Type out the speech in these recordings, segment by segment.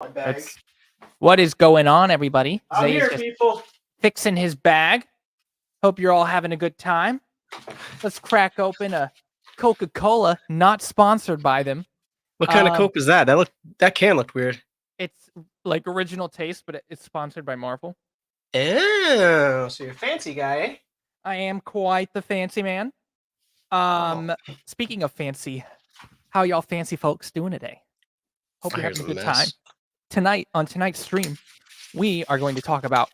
My bag. What is going on, everybody? I'm Zay is here, just people. fixing his bag. Hope you're all having a good time. Let's crack open a Coca-Cola, not sponsored by them. What kind of Coke is that? That can look weird. It's like original taste, but it's sponsored by Marvel. Oh, so you're a fancy guy, eh? I am quite the fancy man. Speaking of fancy, how y'all fancy folks doing today? Hope you're having a good time. Tonight, on tonight's stream, we are going to talk about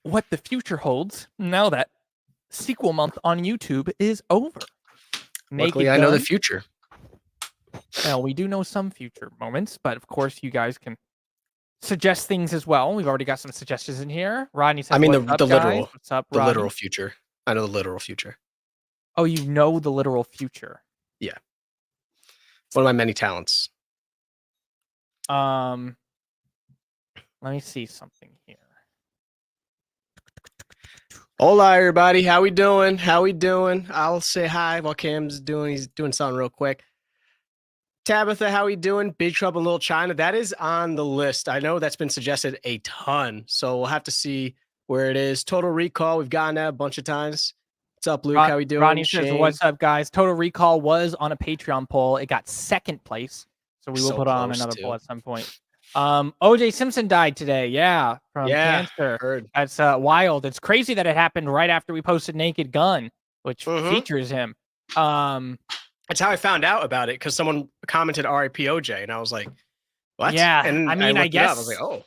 what the future holds now that sequel month on YouTube is over. Luckily, I know the future. Well, we do know some future moments, but of course, you guys can suggest things as well. We've already got some suggestions in here. Rodney says, I mean, "What's up, the literal, guys? What's up, the Rodney?" literal future. I know the literal future. Oh, you know the literal future. Yeah. One of my many talents. Let me see something here. Hola, everybody. How we doing? How we doing? I'll say hi while Cam's doing. He's doing something real quick. Tabitha, how we doing? Big Trouble in Little China. That is on the list. I know that's been suggested a ton, so we'll have to see where it is. Total Recall. We've gotten that a bunch of times. What's up, Luke? How we doing? Ronnie says, "What's up, guys?" Total Recall was on a Patreon poll. It got second place, so we will put on another poll at some point. OJ Simpson died today. Yeah, from cancer. Heard. That's wild. It's crazy that it happened right after we posted Naked Gun, which features him. That's how I found out about it, because someone commented RIP OJ, and I was like, what? Yeah, and I mean, I guess I was like, oh,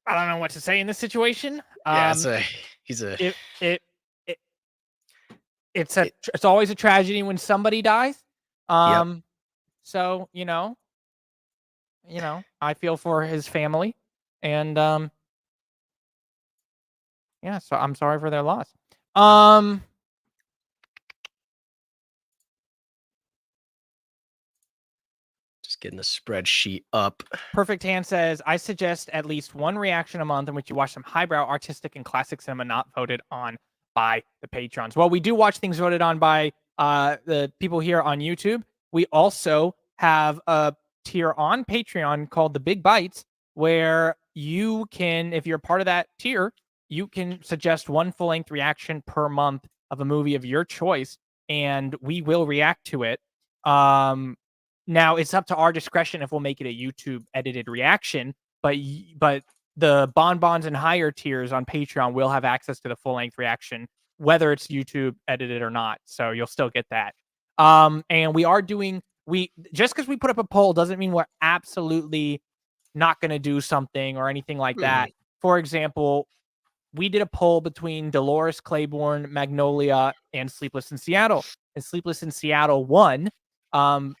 I don't know what to say in this situation. Yeah, It's always a tragedy when somebody dies. So you know, I feel for his family, and yeah, so I'm sorry for their loss. Just getting the spreadsheet up. Perfect Hand says, "I suggest at least one reaction a month in which you watch some highbrow, artistic, and classic cinema not voted on by the patrons." Well, we do watch things voted on by the people here on YouTube. We also have a tier on Patreon called the Big Bites, where you can, if you're part of that tier, you can suggest one full-length reaction per month of a movie of your choice, and we will react to it. Now it's up to our discretion if we'll make it a YouTube edited reaction, but the bonbons and higher tiers on Patreon will have access to the full length reaction, whether it's YouTube edited or not. So you'll still get that. And we are doing just because we put up a poll doesn't mean we're absolutely not going to do something or anything like that. For example, we did a poll between Dolores Claiborne, Magnolia, and Sleepless in Seattle, and Sleepless in Seattle won. All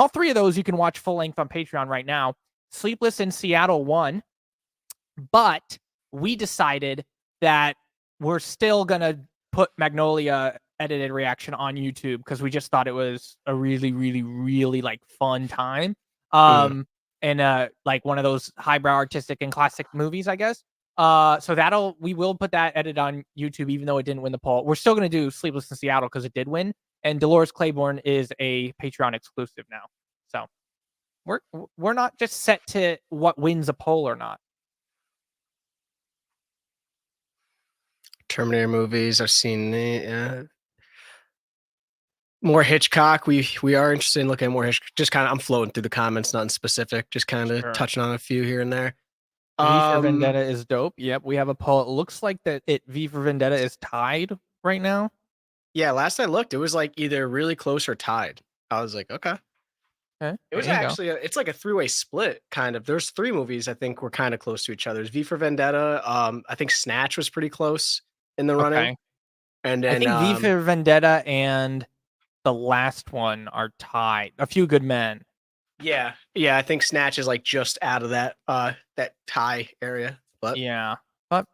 three of those you can watch full length on Patreon right now. Sleepless in Seattle won, but we decided that we're still gonna put Magnolia edited reaction on YouTube because we just thought it was a really, really, really like fun time. And like one of those highbrow artistic and classic movies, I guess. So we will put that edit on YouTube, even though it didn't win the poll. We're still gonna do Sleepless in Seattle because it did win. And Dolores Claiborne is a Patreon exclusive now. So we're not just set to what wins a poll or not. Terminator movies. I've seen more Hitchcock. We are interested in looking at more Hitchcock. Just kind of, I'm floating through the comments, nothing specific. Just kind of touching on a few here and there. V for Vendetta is dope. Yep, we have a poll. It looks like V for Vendetta is tied right now. Yeah, last I looked, it was like either really close or tied. I was like, okay. It was actually it's like a three-way split, kind of. There's three movies I think were kind of close to each other. There's V for Vendetta. I think Snatch was pretty close in the running. And then I think V for Vendetta and the last one are tied. A Few Good Men. Yeah. I think Snatch is like just out of that that tie area. But yeah, but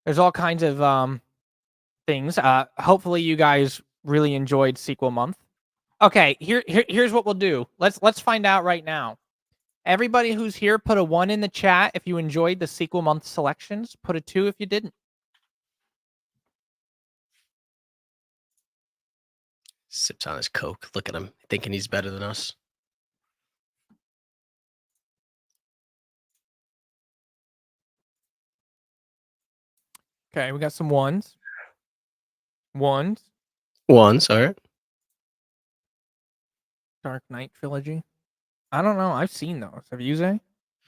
there's all kinds of things. Hopefully you guys really enjoyed sequel month. Okay, here's what we'll do. Let's find out right now. Everybody who's here, put a 1 in the chat if you enjoyed the sequel month selections. Put a 2 if you didn't. Sips on his Coke. Look at him, thinking he's better than us. Okay, we got some ones. Ones. Ones, all right. Dark Knight trilogy. I don't know. I've seen those. Have you, Zay?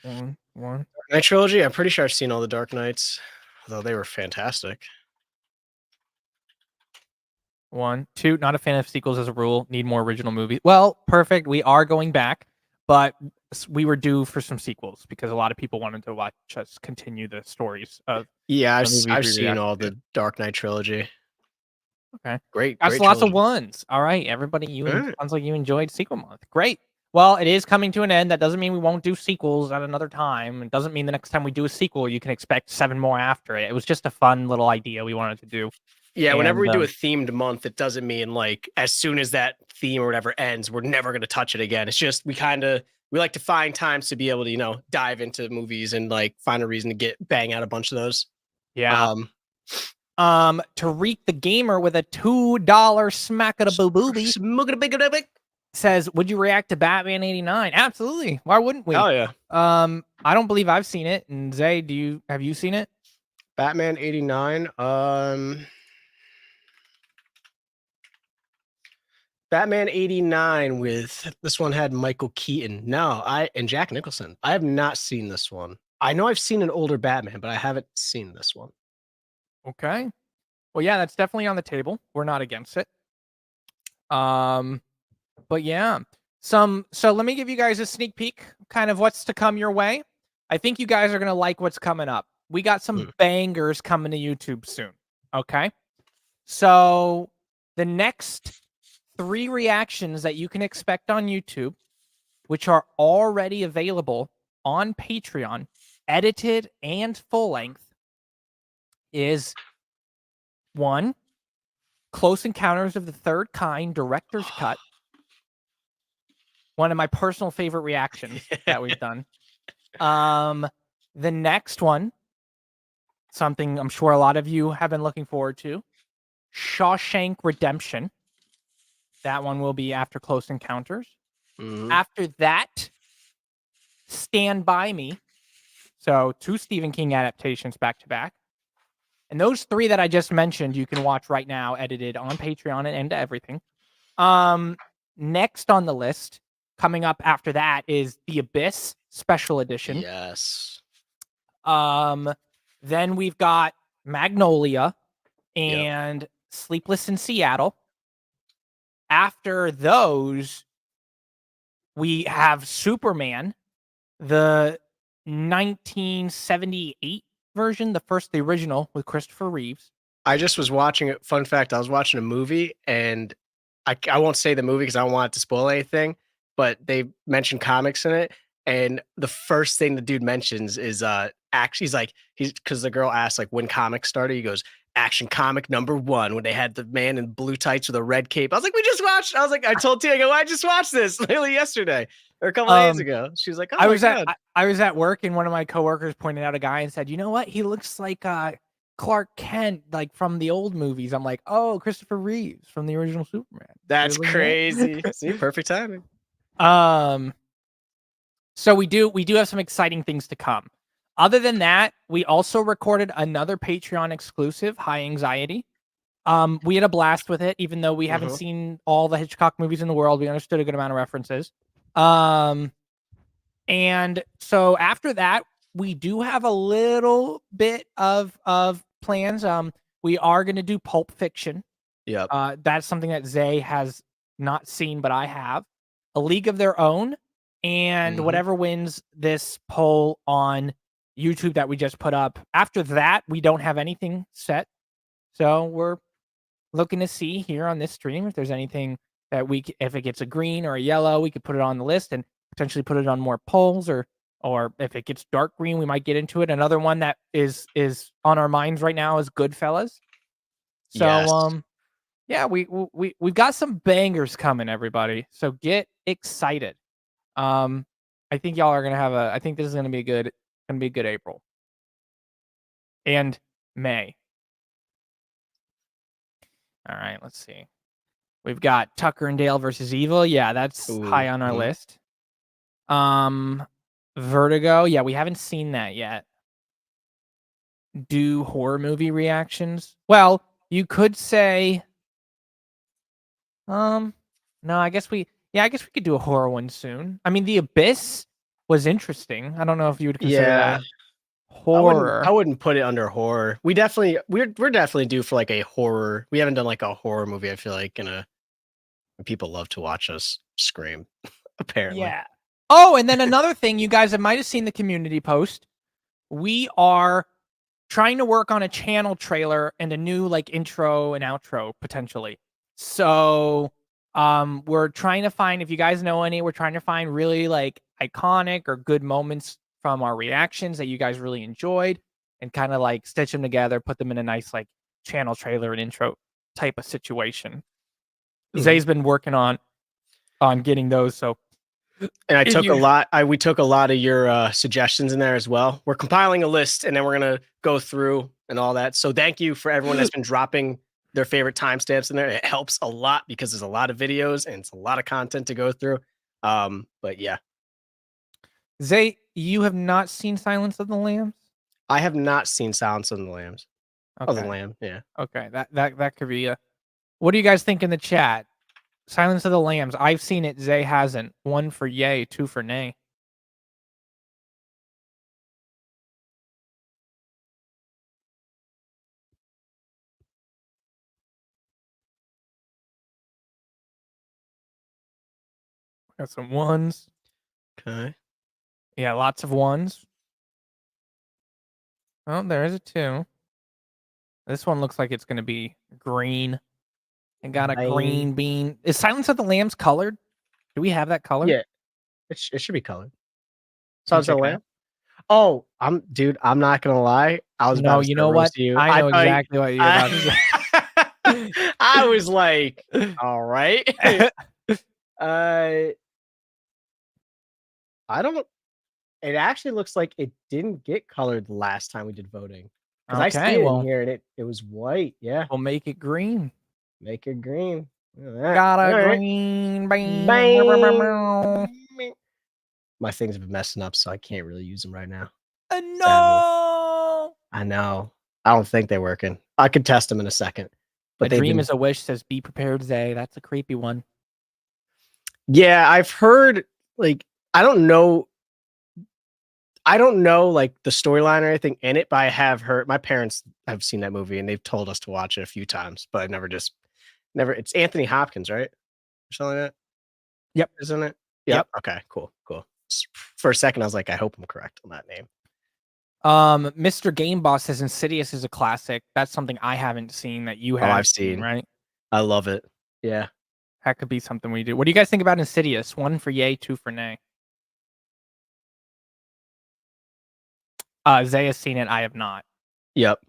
One. Dark Knight trilogy. I'm pretty sure I've seen all the Dark Knights, although they were fantastic. 1, 2. Not a fan of sequels as a rule. Need more original movies. Well, perfect. We are going back, but we were due for some sequels because a lot of people wanted to watch us continue the stories of Yeah, the movies I've we seen reacted all to. the Dark Knight trilogy. Okay. Great, That's great lots of trilogy. ones. All right, everybody. All right. Sounds like you enjoyed sequel month. Great. Well, it is coming to an end. That doesn't mean we won't do sequels at another time. It doesn't mean the next time we do a sequel, you can expect 7 more after it. It was just a fun little idea we wanted to do. Yeah, whenever And we do a themed month, it doesn't mean like as soon as that theme or whatever ends, we're never going to touch it again. It's just we like to find times to be able to dive into movies and like find a reason to bang out a bunch of those. yeah. Tariq the Gamer with a $2 smack of a boo booby says, "Would you react to Batman '89?" Absolutely. Why wouldn't we? Oh yeah. I don't believe I've seen it. And Zay, have you seen it? Batman '89. Batman '89 with this one had Michael Keaton. No, and Jack Nicholson. I have not seen this one. I know I've seen an older Batman, but I haven't seen this one. Okay. Well, yeah, that's definitely on the table. We're not against it. But yeah. So let me give you guys a sneak peek, kind of what's to come your way. I think you guys are gonna like what's coming up. We got some bangers coming to YouTube soon. Okay. So the next 3 reactions that you can expect on YouTube, which are already available on Patreon, edited and full length, is 1, Close Encounters of the Third Kind Director's Cut. One of my personal favorite reactions that we've done. The next one, something I'm sure a lot of you have been looking forward to, Shawshank Redemption. That one will be after Close Encounters. After that, Stand By Me. So 2 Stephen King adaptations back to back. And those 3 that I just mentioned, you can watch right now, edited on Patreon and everything. Next on the list, coming up after that, is The Abyss Special Edition. Yes. Then we've got Magnolia and Sleepless in Seattle. After those, we have Superman, the 1978 version, the original with Christopher Reeves. I just was watching it. Fun fact, I was watching a movie and I won't say the movie because I don't want it to spoil anything, but they mentioned comics in it. And the first thing the dude mentions is actually he's because the girl asked like when comics started. He goes, Action Comic #1 when they had the man in blue tights with a red cape. I was like, we just watched. I was like, I told Tia, I go, I just watched this literally yesterday or a couple days ago. She was like, oh I my was God. I was at work and one of my coworkers pointed out a guy and said, you know what? He looks like Clark Kent, like from the old movies. I'm like, oh, Christopher Reeves from the original Superman. That's crazy. See, perfect timing. So we do have some exciting things to come. Other than that, we also recorded another Patreon exclusive, High Anxiety. We had a blast with it, even though we haven't seen all the Hitchcock movies in the world. We understood a good amount of references. And so after that, we do have a little bit of plans. We are going to do Pulp Fiction. Yep. That's something that Zay has not seen, but I have. A League of Their Own, and whatever wins this poll on YouTube that we just put up. After that, we don't have anything set. So we're looking to see here on this stream if there's anything that if it gets a green or a yellow, we could put it on the list and potentially put it on more polls, or if it gets dark green, we might get into it. Another one that is on our minds right now is Goodfellas. So yeah, we've got some bangers coming, everybody. So get excited. I think y'all are gonna have I think this is gonna be a good April and May. All right, let's see. We've got Tucker and Dale versus Evil. Yeah, that's high on our list. Vertigo. Yeah, we haven't seen that yet. do horror movie reactions. Well, you could say, no, I guess we could do a horror one soon. I mean, The Abyss was interesting. I don't know if you would consider Yeah, that horror. I wouldn't put it under horror. We're definitely due for like a horror. We haven't done like a horror movie. I feel like people love to watch us scream. Apparently, Yeah. Oh, and then another thing, you guys might have seen the community post. We are trying to work on a channel trailer and a new like intro and outro potentially. So, we're trying to find, if you guys know any, we're trying to find really like iconic or good moments from our reactions that you guys really enjoyed and kind of like stitch them together, put them in a nice like channel trailer and intro type of situation. Zay's been working on getting those. So, and I if took a you lot. We took a lot of your suggestions in there as well. We're compiling a list, and then we're gonna go through and all that. So thank you for everyone that's been dropping their favorite timestamps in there. It helps a lot because there's a lot of videos and it's a lot of content to go through. But yeah, Zay, you have not seen Silence of the Lambs? I have not seen Silence of the Lambs. Oh, the Okay. Lamb. Yeah. Okay. That could be a. What do you guys think in the chat? Silence of the Lambs. I've seen it. Zay hasn't. 1 for yay, 2 for nay. Got some ones. Okay. Yeah, lots of ones. Oh, there is a 2. This one looks like it's going to be green. It got a green bean. Is Silence of the Lambs colored? Do we have that color? Yeah, it should be colored. Let me Silence of check the it Lamb. out. Oh, I'm not gonna lie. I was about No, to you start know what? roasting you. I know exactly what you're about to say. I was like, all right. I don't. It actually looks like it didn't get colored the last time we did voting because I see Okay, it in well, here and it was white. Yeah, we'll make it green. make it green. Look at that. Got a All right. green bean. Bang. My things have been messing up, so I can't really use them right now. Sadly. No. I know. I don't think they're working. I could test them in a second, but A they've dream been. is a wish says be prepared, Zay. That's a creepy one. Yeah, I've heard like I don't know like the storyline or anything in it, but I have heard my parents have seen that movie and they've told us to watch it a few times, but I've never it's Anthony Hopkins, right? Or something like that. Yep. Isn't it? Yep. Okay, cool. For a second, I was like, I hope I'm correct on that name. Mr. Game Boss says Insidious is a classic. That's something I haven't seen that you have I've seen. right? I love it. Yeah. That could be something we do. What do you guys think about Insidious? 1 for yay, 2 for nay. Zay has seen it. I have not. Yep.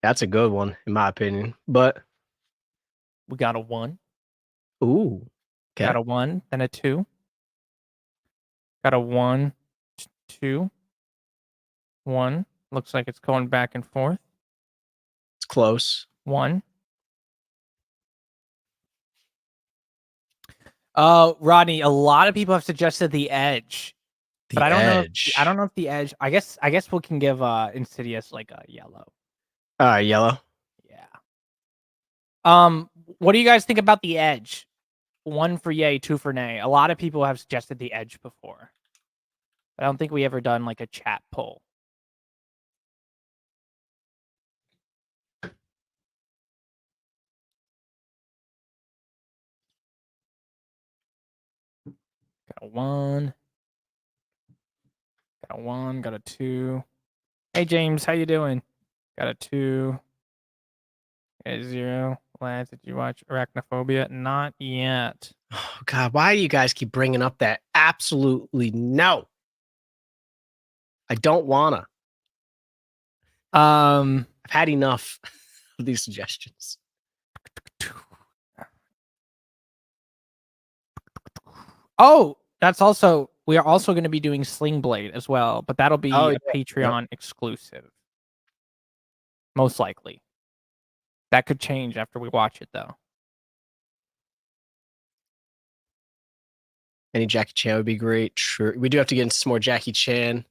That's a good one, in my opinion. But We got a 1. ooh. Okay. Got a 1, then a 2. Got a 1, 2, 1. Looks like it's going back and forth. It's close. 1. Rodney, a lot of people have suggested The Edge. But I don't know if The Edge. I guess we can give Insidious like a yellow. Yellow. Yeah. What do you guys think about The Edge? 1 for yay, 2 for nay. A lot of people have suggested The Edge before. But I don't think we ever done like a chat poll. Got a 1. Got a 1, got a 2. Hey James, how you doing? Got a 2. Got a 0. Lads, did you watch Arachnophobia? Not yet. Oh God, why do you guys keep bringing up that? Absolutely no. I don't wanna. I've had enough of these suggestions. Oh, we are also going to be doing Sling Blade as well, but that'll be a Patreon exclusive. Most likely. That could change after we watch it though. Any Jackie Chan would be great. Sure. We do have to get into some more Jackie Chan.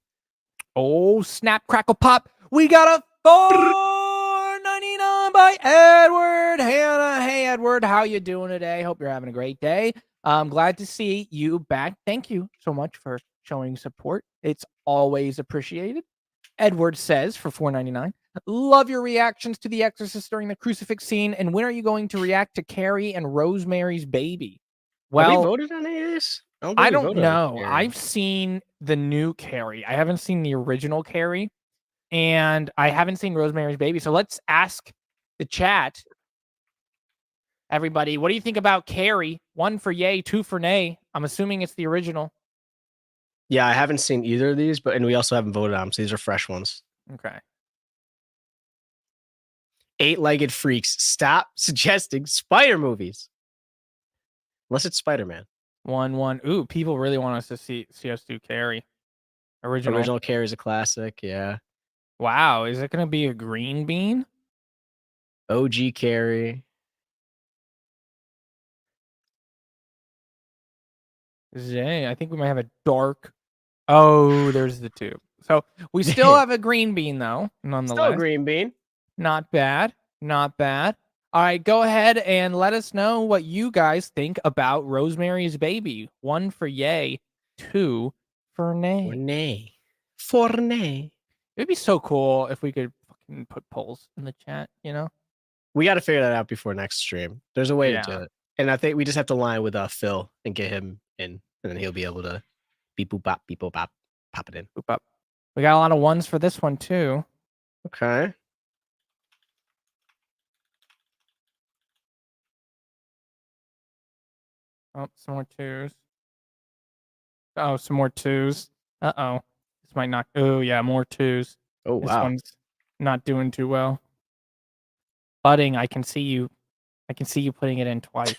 Oh, snap, crackle, pop. We got a $4.99 by Edward Hannah. Hey, Edward, how you doing today? Hope you're having a great day. I'm glad to see you back. Thank you so much for showing support. It's always appreciated. Edward says for $4.99, love your reactions to The Exorcist during the crucifix scene. And when are you going to react to Carrie and Rosemary's Baby? Have we Well, voted on any of this? I don't think I we don't voted on know. Carrie. I've seen the new Carrie. I haven't seen the original Carrie, and I haven't seen Rosemary's Baby. So let's ask the chat, everybody, what do you think about Carrie? 1 for yay, 2 for nay. I'm assuming it's the original. Yeah, I haven't seen either of these, and we also haven't voted on them, so these are fresh ones. Okay. Eight-legged freaks, stop suggesting spider movies. Unless it's Spider-Man. 1-1. Ooh, people really want us to see us do Carrie. Original Carrie's a classic, yeah. Wow, is it going to be a green bean? OG Carrie. Zay, I think we might have a dark. Oh, there's the tube. So we still have a green bean, though, nonetheless. Still a green bean. Not bad. Not bad. All right, go ahead and let us know what you guys think about Rosemary's Baby. 1 for yay, 2 for nay. Or nay. For nay. It'd be so cool if we could fucking put polls in the chat, you know? We got to figure that out before next stream. There's a way to do Yeah. it. And I think we just have to line with Phil and get him in, and then he'll be able to beep boop bop, pop it in. Boop up. We got a lot of 1s for this one, too. Okay. Oh, some more 2s. Oh, some more 2s. Uh-oh. This might not. Oh, yeah, more 2s. Oh, This wow. one's not doing too well. Budding, I can see you. I can see you putting it in twice.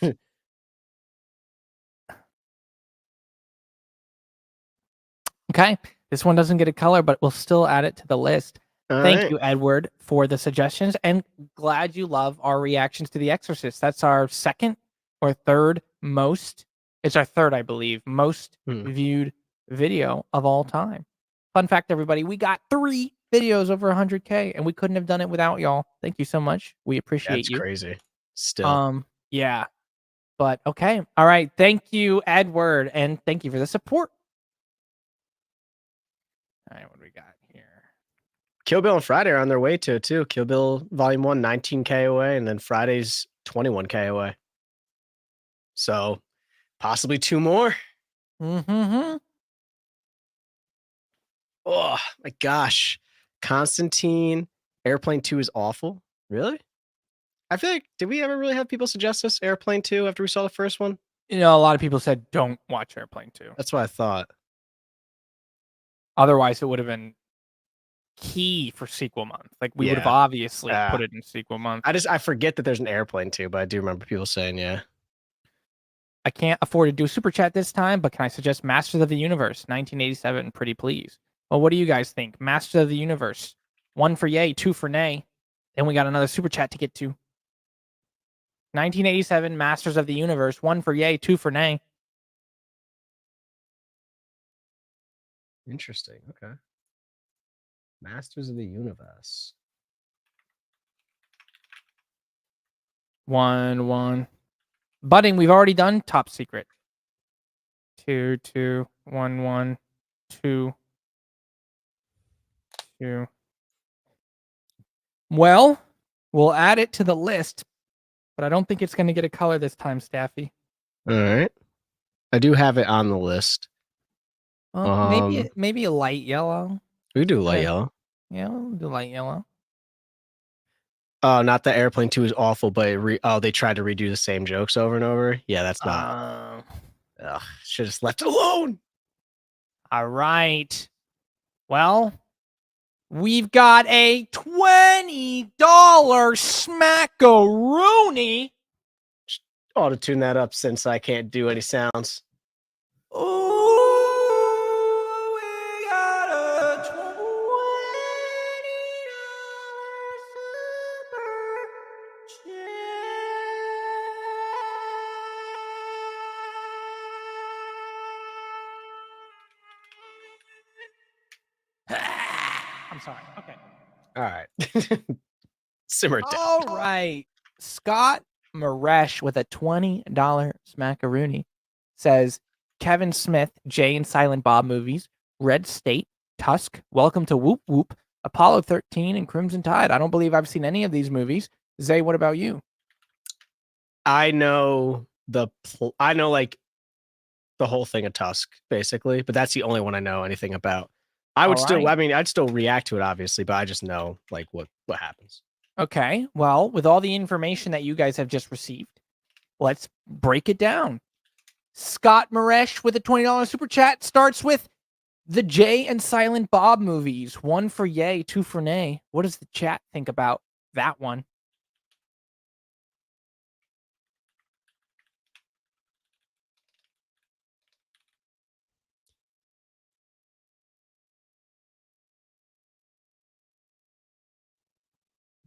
Okay. This one doesn't get a color, but we'll still add it to the list. Thank you, Edward, for the suggestions, and glad you love our reactions to The Exorcist. That's our second or third most. It's our third, I believe, most viewed video of all time. Fun fact, everybody, we got 3 videos over 100K, and we couldn't have done it without y'all. Thank you so much. We appreciate you. That's crazy. Still. Yeah. But okay. All right. Thank you, Edward, and thank you for the support. All right, what do we got here? Kill Bill and Friday are on their way to it too. Kill Bill Volume 1, 19K away, and then Friday's 21K away. So possibly 2 more. Mm-hmm. Oh my gosh. Constantine, Airplane 2 is awful. Really? I feel like, did we ever really have people suggest us Airplane 2 after we saw the first one? You know, a lot of people said don't watch Airplane 2. That's what I thought. Otherwise, it would have been key for sequel month. Like we would have obviously put it in sequel month. I forget that there's an Airplane 2, but I do remember people saying, yeah. I can't afford to do super chat this time, but can I suggest Masters of the Universe, 1987? Pretty please. Well, what do you guys think? Masters of the Universe, 1 for yay, 2 for nay. Then we got another super chat to get to. 1987 Masters of the Universe, 1 for yay, 2 for nay. Interesting. Okay. Masters of the Universe. 1-1. Budding, we've already done Top Secret. 2-2. 1-1. 2. 2. Well, we'll add it to the list, but I don't think it's going to get a color this time, Staffy. All right. I do have it on the list. Maybe a light yellow. We do light yellow. Yeah, we'll do light yellow. Oh, not that Airplane 2 is awful, but they tried to redo the same jokes over and over. Yeah, that's not. Should have just left it alone. All right. Well, we've got a $20 smackaroonie. Ought to tune that up since I can't do any sounds. Ooh, we got a $20 super chat. I'm sorry. Okay. All right. Simmer down. All right. Scott Maresh with a $20 smackaroonie says Kevin Smith, Jay and Silent Bob movies, Red State, Tusk, Welcome to Whoop Whoop, Apollo 13, and Crimson Tide. I don't believe I've seen any of these movies. Zay, what about you? I know like the whole thing of Tusk, basically, but that's the only one I know anything about. I would All still, right. I mean, I'd still react to it, obviously, but I just know like what happens. Okay. Well, with all the information that you guys have just received, let's break it down. Scott Maresh with a $20 super chat starts with the Jay and Silent Bob movies. 1 for yay, 2 for nay. What does the chat think about that one?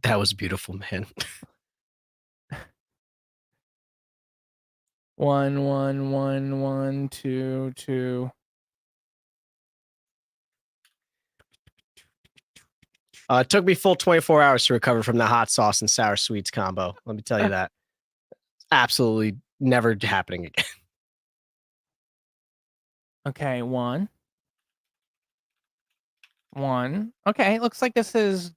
That was beautiful, man. 1, 1, 1, 1, 2, 2. It took me full 24 hours to recover from the hot sauce and sour sweets combo. Let me tell you that. Absolutely never happening again. Okay, 1. 1. Okay, looks like this is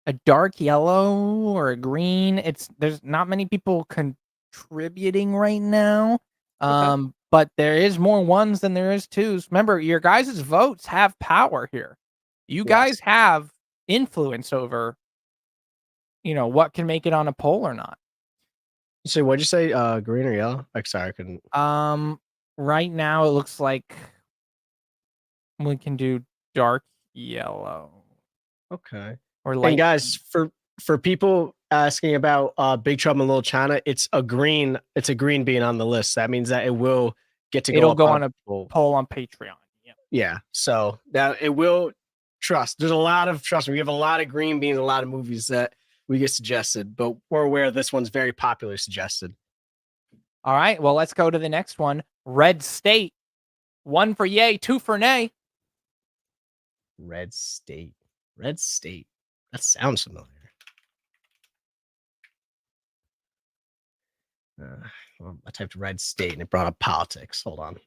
a dark yellow or a green. There's not many people contributing right now. Okay. But there is more ones than there is twos. Remember, your guys' votes have power here. You guys Yes. have influence over, what can make it on a poll or not. So what'd you say? Green or yellow? Like, sorry, I couldn't. Right now it looks like we can do dark yellow Okay. or light. And guys, for people asking about Big Trouble in Little China, it's a green being on the list. That means that it will get to go It'll up go on on a poll. poll on Patreon. Yep. Yeah. So now it will trust. There's a lot of trust me. We have a lot of green beans, a lot of movies that we get suggested, but we're aware this one's very popular suggested. All right. Well, let's go to the next one. Red State. 1 for yay, 2 for nay. Red State. Red State. That sounds familiar. Well, I typed Red State and it brought up politics. Hold on.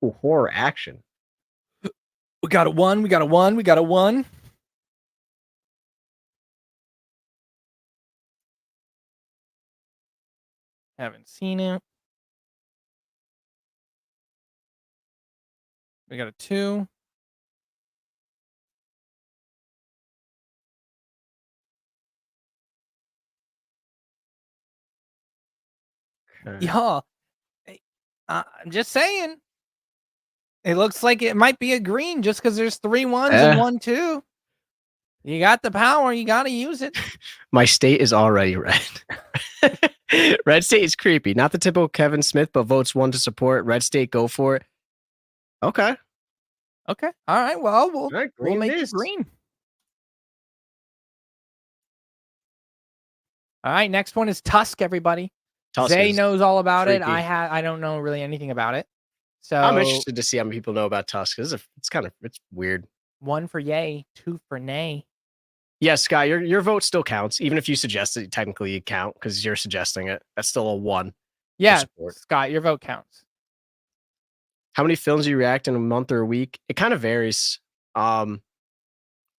Ooh, horror action. We got a 1. We got a 1. We got a 1. Haven't seen it. We got a 2. Okay. Yeah. I'm just saying. It looks like it might be a green just because there's 3 1s and 1 2. You got the power. You got to use it. My state is already red. Red State is creepy. Not the typical Kevin Smith, but votes 1 to support. Red State, go for it. Okay. Okay. All right. Well, we'll make it green. All right. Next one is Tusk, everybody. Tusk Zay knows all about freaky. it. I don't know really anything about it. So I'm interested to see how many people know about Tusk. It's weird. 1 for yay, 2 for nay. Yes, Sky, your vote still counts. Even if you suggest it, technically you count because you're suggesting it. That's still a 1. Yeah, Scott, your vote counts. How many films do you react in a month or a week? It kind of varies. Now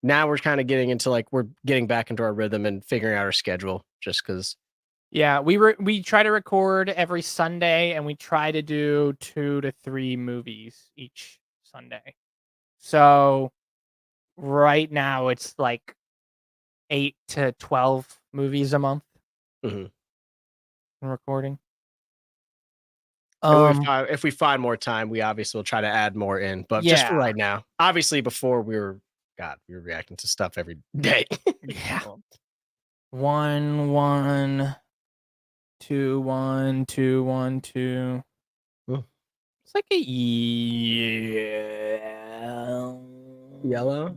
we're kind of getting into we're getting back into our rhythm and figuring out our schedule just because. Yeah, we try to record every Sunday and we try to do 2 to 3 movies each Sunday. So right now it's like 8 to 12 movies a month. Recording. And if we find more time, we obviously will try to add more in. But just for right now, obviously before we were reacting to stuff every day. Yeah. 1 1 2 1 2 1 2. It's like a yellow.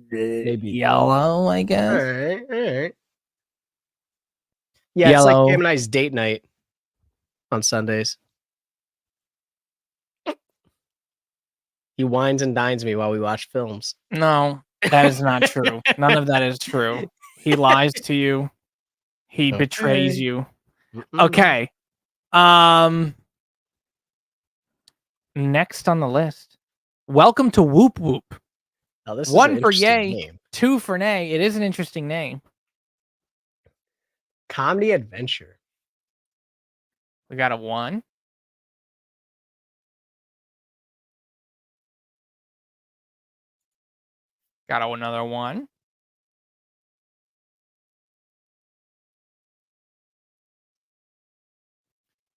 Maybe yellow, I guess. All right. Yeah, yellow. It's like Cam&Zay's date night on Sundays. He wines and dines me while we watch films. No, that is not true. None of that is true. He lies to you. He betrays Okay. you. Mm-mm. Okay. Next on the list. Welcome to Whoop Whoop. Oh, this is 1 an for interesting yay, name. 2 for nay. It is an interesting name. Comedy adventure. We got a 1. Got another 1.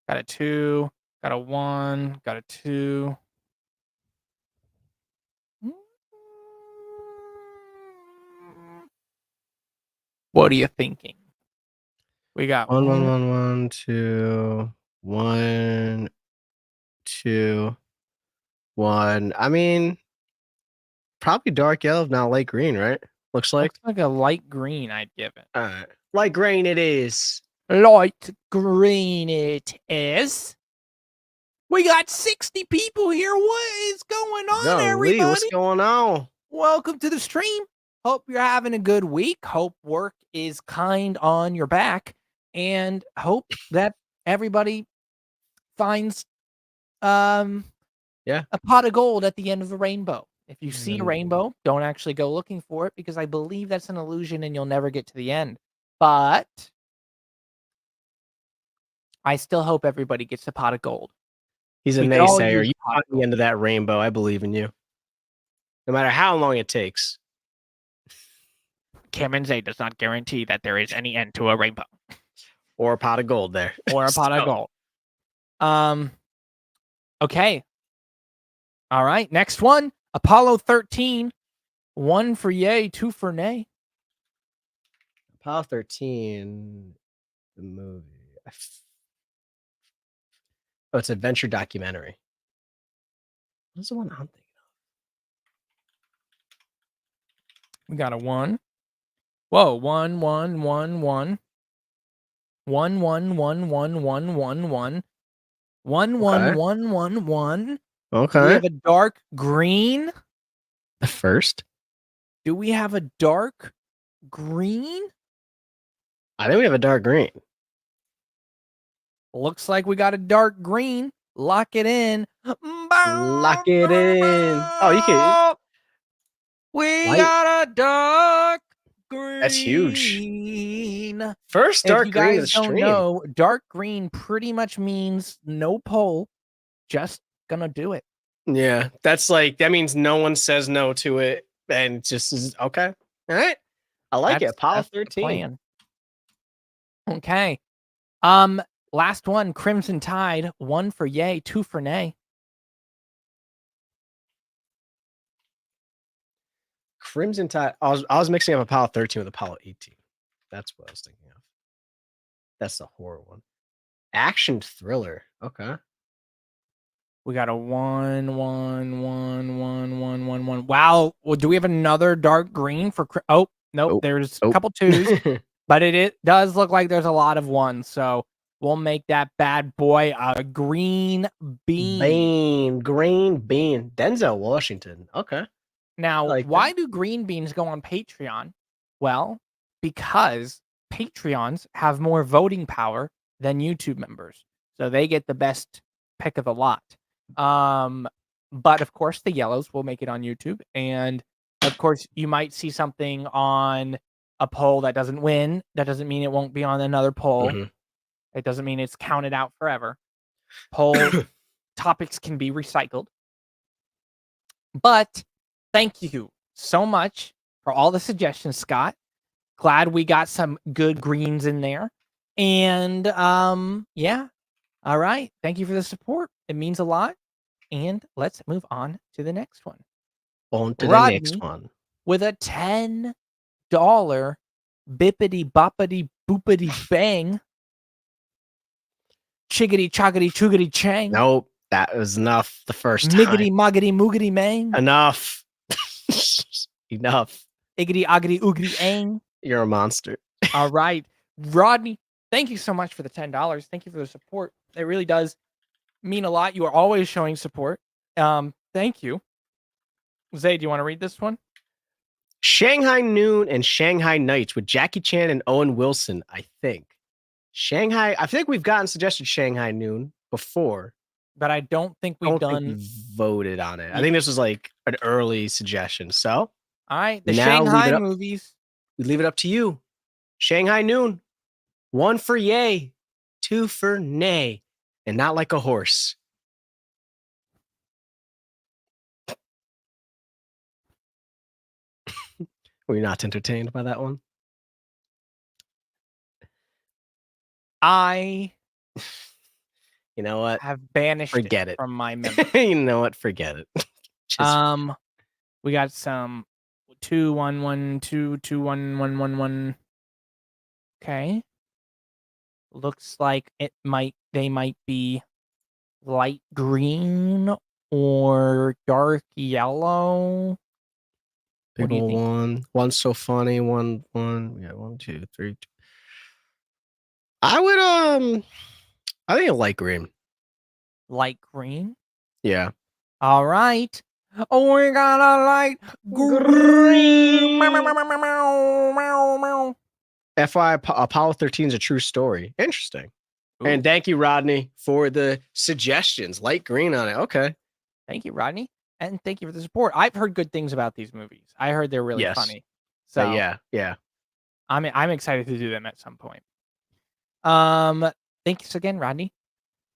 Got a 2. Got a 1. Got a 2. What are you thinking? We got 1, 1, 1, 1, 2, 1, 2, 1. I mean, probably dark yellow, not light green, right? Looks like. Looks like a light green, I'd give it. All right. Light green it is. Light green it is. We got 60 people here. What is going on, Golly, what's everybody? going on? Welcome to the stream. Hope you're having a good week. Hope work is kind on your back. And hope that everybody finds Yeah. a pot of gold at the end of a rainbow. If you see a rainbow, don't actually go looking for it because I believe that's an illusion and you'll never get to the end. But I still hope everybody gets a pot of gold. He's a We could all naysayer. use You a pot got of the gold. end of that rainbow. I believe in you. No matter how long it takes. Cam&Zay does not guarantee that there is any end to a rainbow. Or a pot of gold there. Or a pot of gold. Okay. All right. Next one. Apollo 13. 1 for yay, 2 for nay. Apollo 13, the movie. Oh, it's an adventure documentary. What's the one I'm thinking We got a 1. Whoa, 1, 1, 1, 1. 1, 1, 1, 1, 1, 1, 1. 1, 1, 1, 1, 1. of? Do we Okay. have a dark green? The first? Do we have a dark green? I think we have a dark green. Looks like we got a dark green. Lock it in. Lock it in. Oh, you can. We Light. got a dark green. That's huge. First If dark you green of guys the don't stream. know, dark green pretty much means no poll. Just gonna do it. Yeah, that means no one says no to it, and just is okay. All right, I like it. Apollo That's the 13. plan. Okay. Last one, Crimson Tide. 1 for yay, 2 for nay. Crimson Tide. I was mixing up Apollo 13 with Apollo 18. That's what I was thinking of. That's the horror one. Action thriller. Okay. We got a 1, 1, 1, 1, 1, 1, 1. Wow. Well, do we have another dark green for? Oh, nope. There's a couple 2s, but it does look like there's a lot of 1s. So we'll make that bad boy a green bean. Green bean. Denzel Washington. Okay. Now, like why that. do green beans go on Patreon? Well, because Patreons have more voting power than YouTube members. So they get the best pick of the lot. But of course, the yellows will make it on YouTube. And of course, you might see something on a poll that doesn't win. That doesn't mean it won't be on another poll. It doesn't mean it's counted out forever. Poll topics can be recycled. But thank you so much for all the suggestions, Scott. Glad we got some good greens in there. And yeah. All right. Thank you for the support. It means a lot. And let's move on to the next one. On to Rodney, the next one. With a $10 bippity boppity boopity bang. Chiggity choggity choogity chang. Nope. That was enough the first time. Miggity moggity moogity mang. Enough. Enough. Iggity oggity oogity ang. You're a monster. All right. Rodney, thank you so much for the $10. Thank you for the support. It really does mean a lot. You are always showing support. Thank you. Zay, do you want to read this one? Shanghai Noon and Shanghai Nights with Jackie Chan and Owen Wilson, I think. Shanghai, I think we've gotten suggested Shanghai Noon before. But I don't think I we've don't think done. we voted on it. I think this was like an early suggestion. So All right, the now Shanghai movies. we leave it up to you. Shanghai Noon. 1 for yay, 2 for nay, and not like a horse. Were you not entertained by that one? I You know what? have banished Forget it. from my memory. You know what? Forget it. We got some 2 1 1 2 2 1 1 1 1. Okay. Looks like they might be light green or dark yellow. What do you think? One's so funny. One. Yeah, 1, 2, 3. I would I think a light green. Light green? Yeah. All right. Oh, we got a light green. FY Apollo 13 is a true story. Interesting. Ooh. And thank you, Rodney, for the suggestions. Light green on it. Okay. Thank you, Rodney. And thank you for the support. I've heard good things about these movies. I heard they're really funny. So yeah. I'm excited to do them at some point. Thanks again, Rodney.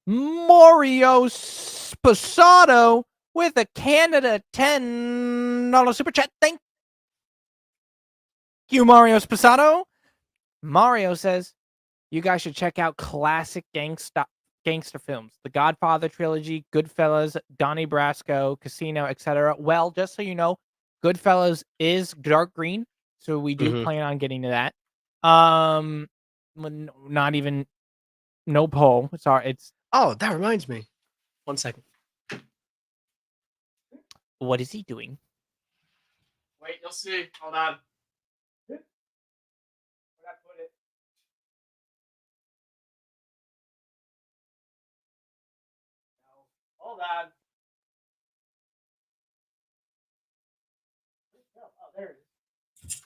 Mario Spasato with a Canada $10 super chat. Thank you, Mario Spasato. Mario says, you guys should check out classic gangster films. The Godfather trilogy, Goodfellas, Donnie Brasco, Casino, etc. Well, just so you know, Goodfellas is dark green, so we do plan on getting to that. Not even no poll. It's Oh, that reminds me. 1 second. What is he doing? Wait, you'll see. Hold on. Where'd I put it? No. Hold on. Oh, there it is.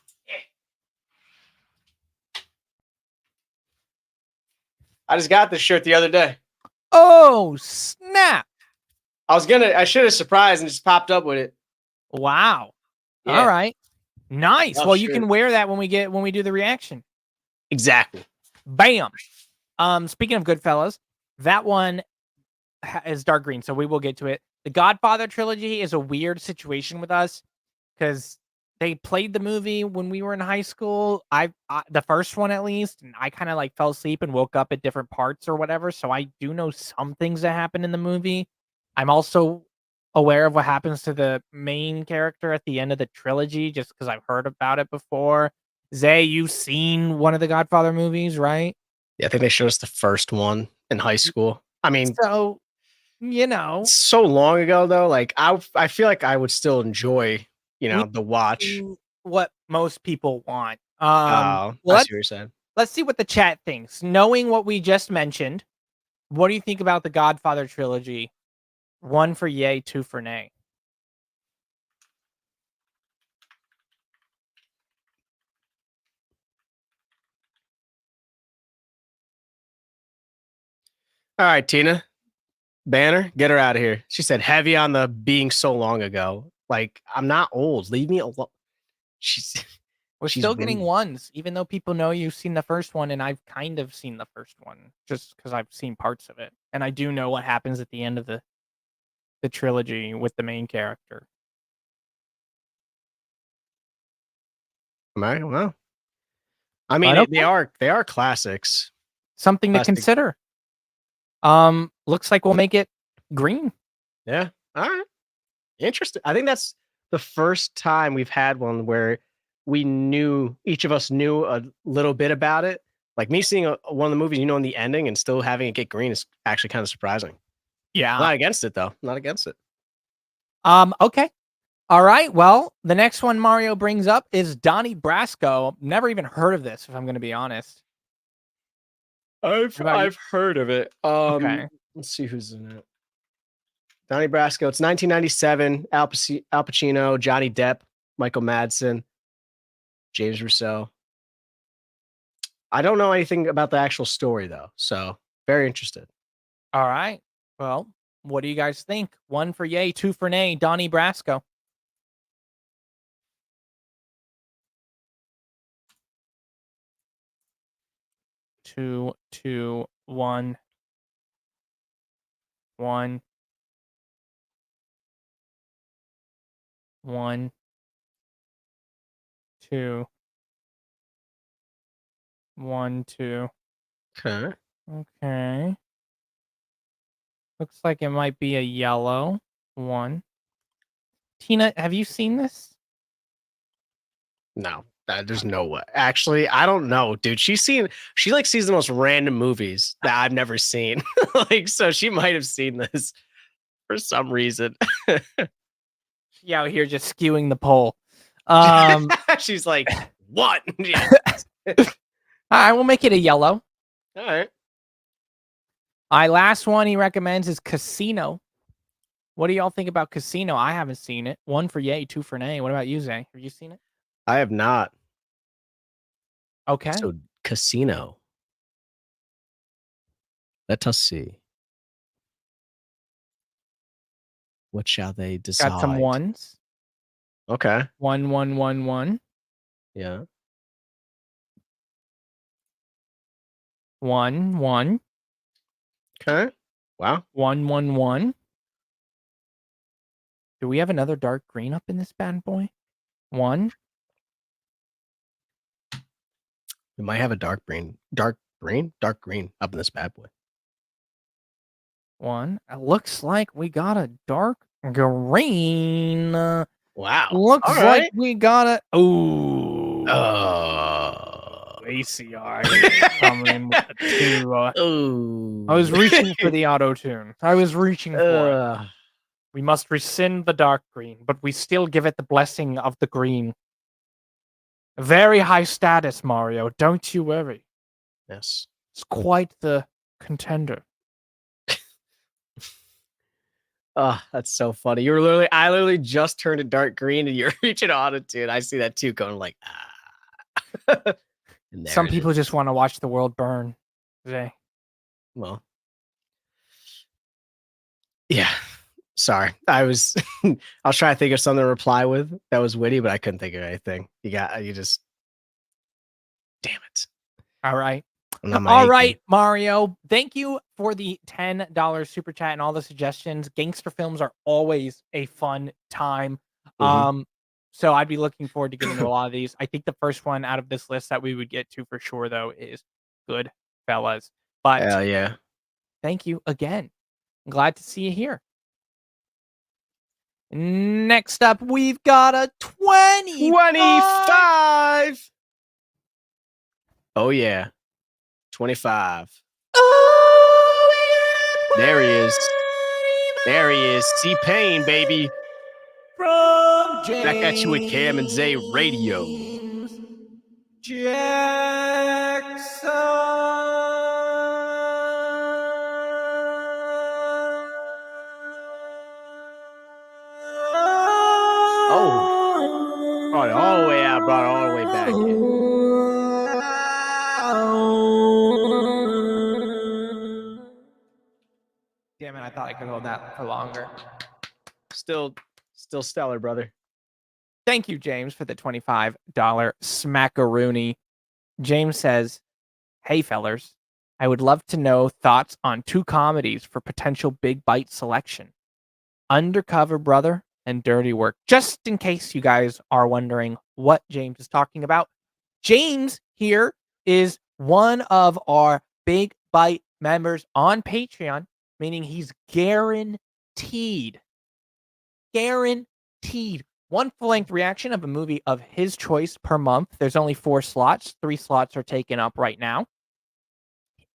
I just got this shirt the other day. Oh, snap. I should have surprised and just popped up with it. Wow. Yeah. All right. Nice. Love Well, shirt. you can wear that when we do the reaction. Exactly. Bam. Speaking of Goodfellas, that one is dark green, so we will get to it. The Godfather trilogy is a weird situation with us because they played the movie when we were in high school. The first one at least, and I kind of like fell asleep and woke up at different parts or whatever. So I do know some things that happen in the movie. I'm also aware of what happens to the main character at the end of the trilogy, just because I've heard about it before. Zay, you've seen one of the Godfather movies, right? Yeah, I think they showed us the first one in high school. I mean, so you know, so long ago though. Like I feel like I would still enjoy, the watch. What most people want. I see what you're saying. Let's see what the chat thinks. Knowing what we just mentioned, what do you think about the Godfather trilogy? 1 for yay, 2 for nay. All right, Tina. Banner, get her out of here. She said heavy on the being so long ago. Like, I'm not old. Leave me alone. We're she's still getting rude. ones, even though people know you've seen the first one, and I've kind of seen the first one just because I've seen parts of it. And I do know what happens at the end of the trilogy with the main character. Am I? Well, I mean, they are classics. Something to consider. Looks like we'll make it green. Yeah. All right. Interesting. I think that's the first time we've had one where each of us knew a little bit about it. Like me seeing one of the movies, in the ending and still having it get green is actually kind of surprising. Yeah. I'm not against it though. Not against it. Okay. All right. Well, the next one Mario brings up is Donnie Brasco. Never even heard of this, if I'm going to be honest. I've heard of it. Okay. Let's see who's in it. Donnie Brasco. It's 1997. Al Pacino, Johnny Depp, Michael Madsen, James Rousseau. I don't know anything about the actual story though, so very interested. All right. Well, what do you guys think? 1 for yay, 2 for nay. Donnie Brasco. Two, 1. 1. 1. 2. 1, 2. Okay. Okay. Looks like it might be a yellow 1. Tina, have you seen this? No, there's no way. Actually, I don't know, dude. She like sees the most random movies that I've never seen. Like, so she might have seen this for some reason. Yeah, out here just skewing the poll. She's like, what? Yeah. All right, we'll make it a yellow. All right. Last one he recommends is Casino. What do y'all think about Casino? I haven't seen it. 1 for yay, 2 for nay. What about you, Zay? Have you seen it? I have not. Okay. So Casino. Let us see. What shall they decide? Got some ones. Okay. 1, 1, 1, 1. Yeah. 1, 1. Okay. Wow. 1, 1, 1. Do we have another dark green up in this bad boy? 1. We might have a dark green up in this bad boy. 1. It looks like we got a dark green. Wow. Looks All like right. we got a. Oh. ACR coming in with the 2. Oh. I was reaching for the auto tune. I was reaching for it. We must rescind the dark green, but we still give it the blessing of the green. Very high status, Mario. Don't you worry. Yes. It's quite the contender. Oh, that's so funny. I literally just turned it dark green and you're reaching auto tune. I see that too, going like, ah. Some people just want to watch the world burn. Zay. Well, yeah. Sorry. I was trying to think of something to reply with that was witty, but I couldn't think of anything. You just damn it. All right. All right, Mario. Thank you for the $10 super chat and all the suggestions. Gangster films are always a fun time. Mm-hmm. So I'd be looking forward to getting to a lot of these. I think the first one out of this list that we would get to for sure, though, is Goodfellas. But hell yeah. Thank you again. I'm glad to see you here. Next up, we've got a 25. Oh, yeah. 25. Oh, there he is. There he is. C-Pain, baby. From James back at you with Cam&Zay Radio. Jackson. Oh. Brought it all the way out. Brought it all the way back in. Damn it, I thought I could hold that for longer. Still stellar, brother. Thank you, James, for the $25 smackaroony. James says, hey, fellers, I would love to know thoughts on 2 comedies for potential big bite selection. Undercover Brother and Dirty Work. Just in case you guys are wondering what James is talking about, James here is one of our Big Bite members on Patreon, meaning he's guaranteed 1 full-length reaction of a movie of his choice per month. There's only 4 slots. 3 slots are taken up right now.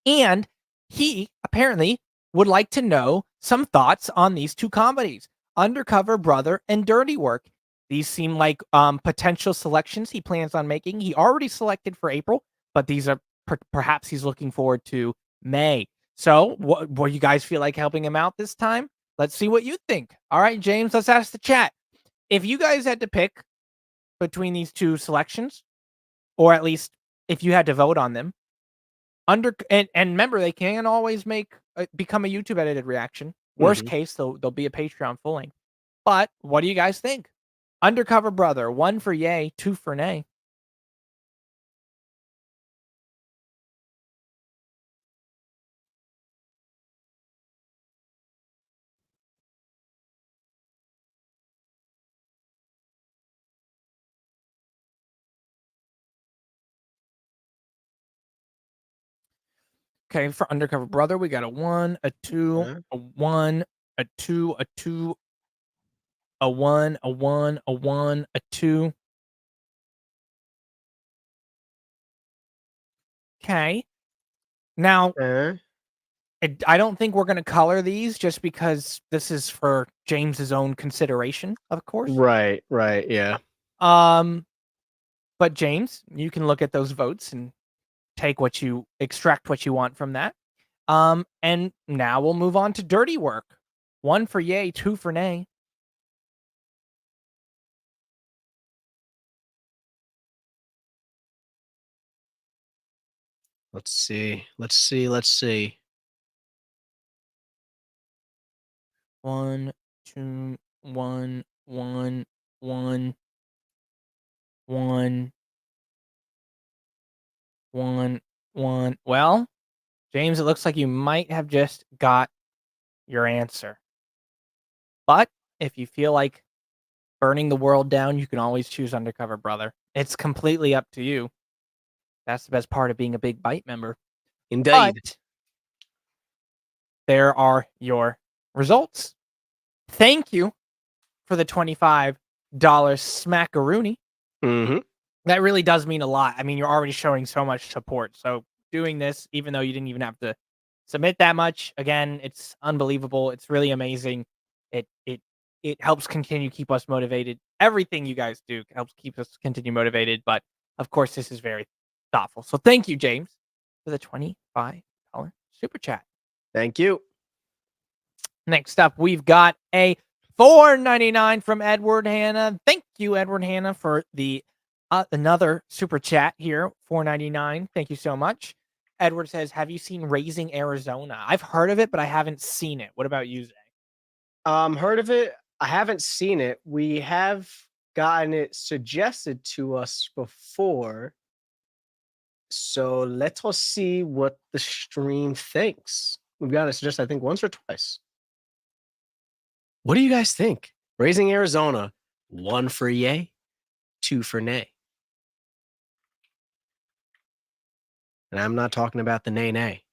And he apparently would like to know some thoughts on these 2 comedies, Undercover Brother and Dirty Work. These seem like potential selections he plans on making. He already selected for April, but these are perhaps he's looking forward to May. So what you guys feel like helping him out this time? Let's see what you think. All right, James, let's ask the chat. If you guys had to pick between these two selections, or at least if you had to vote on them, and remember, they can always become a YouTube edited reaction. Worst case, they'll be a Patreon full length. But what do you guys think? Undercover Brother, 1 for yay, 2 for nay. Okay, for Undercover Brother, we got a 1, a 2, a 1, a 2, a 2, a 1, a 1, a 1, a 2. Okay. Now, I don't think we're gonna color these just because this is for James's own consideration, of course. Right, yeah. But James, you can look at those votes and extract what you want from that. And now we'll move on to dirty work. 1 for yay, 2 for nay. Let's see. 1, 2, 1, 1, 1, 1, 1, 1. Well, James, it looks like you might have just got your answer. But if you feel like burning the world down, you can always choose Undercover Brother. It's completely up to you. That's the best part of being a Big Bite member. Indeed. But there are your results. Thank you for the $25 smackaroony. That really does mean a lot. I mean, you're already showing so much support. So doing this, even though you didn't even have to submit that much, again, it's unbelievable. It's really amazing. It helps keep us motivated. Everything you guys do helps keep us continue motivated. But of course, this is very thoughtful. So thank you, James, for the $25 super chat. Thank you. Next up, we've got a $4.99 from Edward Hanna. Thank you, Edward Hanna, for the another super chat here. $4.99. Thank you so much. Edward says, "Have you seen Raising Arizona?" I've heard of it, but I haven't seen it. What about you, Zay? Heard of it. I haven't seen it. We have gotten it suggested to us before. So let us see what the stream thinks. We've gotten it suggested, I think, once or twice. What do you guys think? Raising Arizona, 1 for yay, 2 for nay. And I'm not talking about the nay.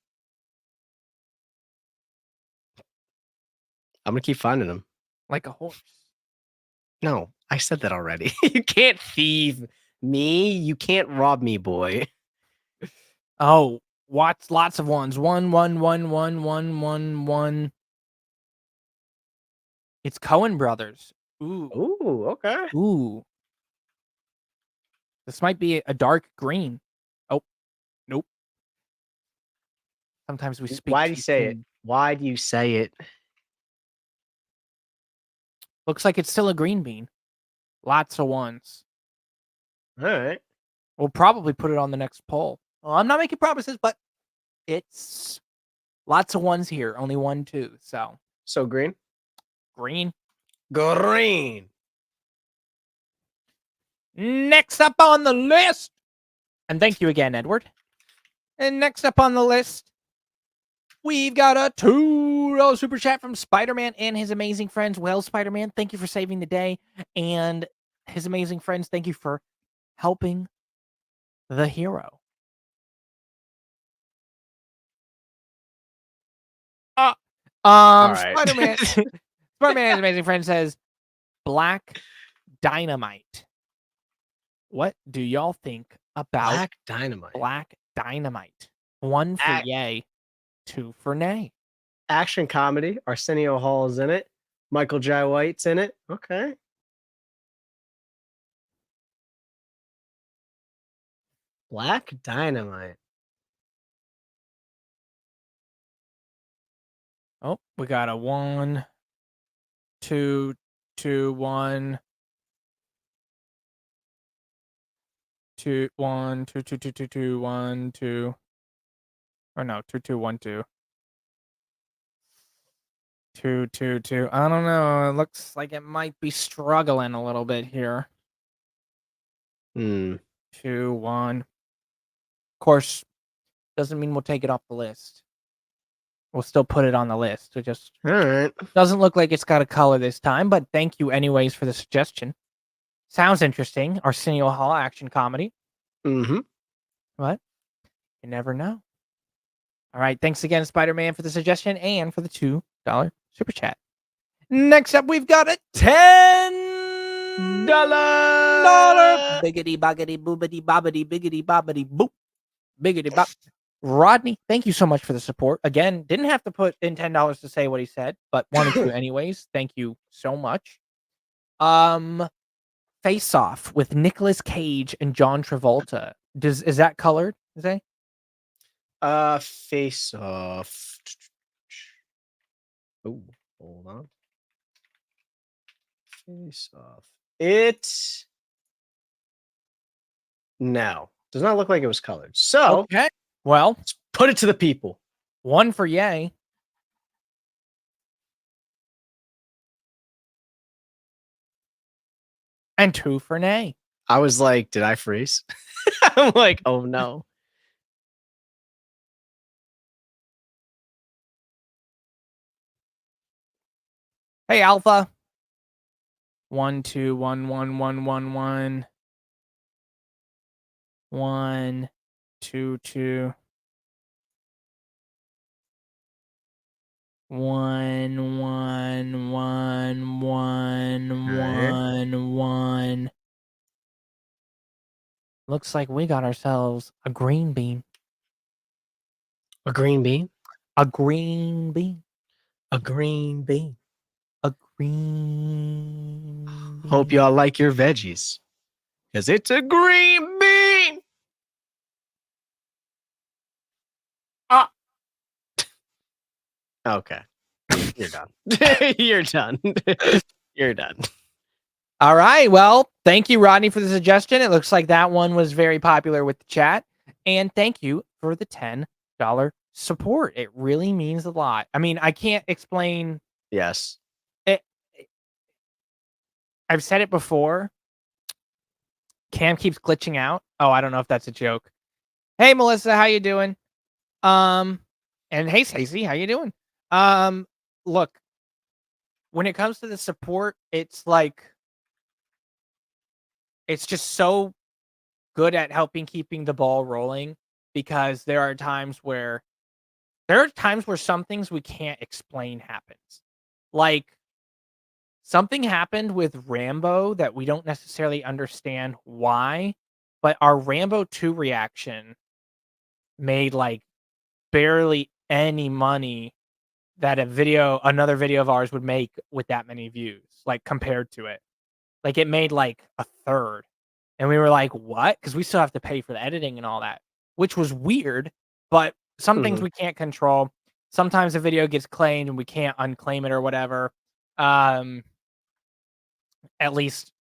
I'm going to keep finding them. Like a horse. No, I said that already. You can't thieve me. You can't rob me, boy. Oh, lots of ones. 1, 1, 1, 1, 1, 1, 1. It's Coen Brothers. Ooh. Ooh, okay. Ooh. This might be a dark green. Oh, nope. Sometimes we speak. Why do you say it? Why do you say it? Looks like it's still a green bean. Lots of ones. All right. We'll probably put it on the next poll. Well, I'm not making promises, but it's lots of ones here. Only 1, 2. So green? Green. Green. Next up on the list. And thank you again, Edward. And next up on the list, we've got a $2 super chat from Spider-Man and his amazing friends. Well, Spider-Man, thank you for saving the day. And his amazing friends, thank you for helping the hero. Right. Spider-Man and his amazing friend says, Black Dynamite. What do y'all think about Black Dynamite? Black Dynamite? 1 for yay, 2 for nay. Action comedy. Arsenio Hall's in it. Michael J. White's in it. Okay. Black Dynamite. Oh, we got a 1, 2, 2, 1. 2, 1, 2, 2, 2, 2, 2, 1, 2. Or no, 2, 2, 1, 2. 2, 2, 2. I don't know. It looks like it might be struggling a little bit here. 2, 1. Of course, doesn't mean we'll take it off the list. We'll still put it on the list. It just All right. doesn't look like it's got a color this time, but thank you anyways for the suggestion. Sounds interesting. Arsenio Hall action comedy. Mm-hmm. What? You never know. All right. Thanks again, Spider-Man, for the suggestion and for the $2 super chat. Next up, we've got a $10 biggity boggity boobity bobbity biggity bobbity boop biggity bop. Rodney, thank you so much for the support. Again, didn't have to put in $10 to say what he said, but wanted to anyways. Thank you so much. Face Off with Nicolas Cage and John Travolta. Is that colored? Zay? Face Off. Oh, hold on. Face Off. No, does not look like it was colored. So Okay. Well, let's put it to the people. 1 for yay. And 2 for nay. I was like, did I freeze? I'm like, oh no. Hey, Alpha. 1, 2, 1, 1, 1, 1, 1. 1, 2, 2. 1, 1, 1, 1, 1, 1. Looks like we got ourselves a green bean. A green bean? A green bean. A green bean. A green bean. Hope y'all like your veggies. Because it's a green bean. Okay. You're done. You're done. You're done. All right. Well, thank you, Rodney, for the suggestion. It looks like that one was very popular with the chat. And thank you for the $10 support. It really means a lot. I mean, I can't explain. Yes. I've said it before. Cam keeps glitching out. Oh, I don't know if that's a joke. Hey, Melissa, how you doing? And hey, Stacey, how you doing? Look, when it comes to the support, it's like, it's just so good at helping keeping the ball rolling, because there are times where some things we can't explain happens. Like, something happened with Rambo that we don't necessarily understand why, but our Rambo 2 reaction made like barely any money that another video of ours would make with that many views, like compared to it. Like, it made like a third. And we were like, what? Because we still have to pay for the editing and all that, which was weird. But some things we can't control. Sometimes a video gets claimed and we can't unclaim it or whatever. At least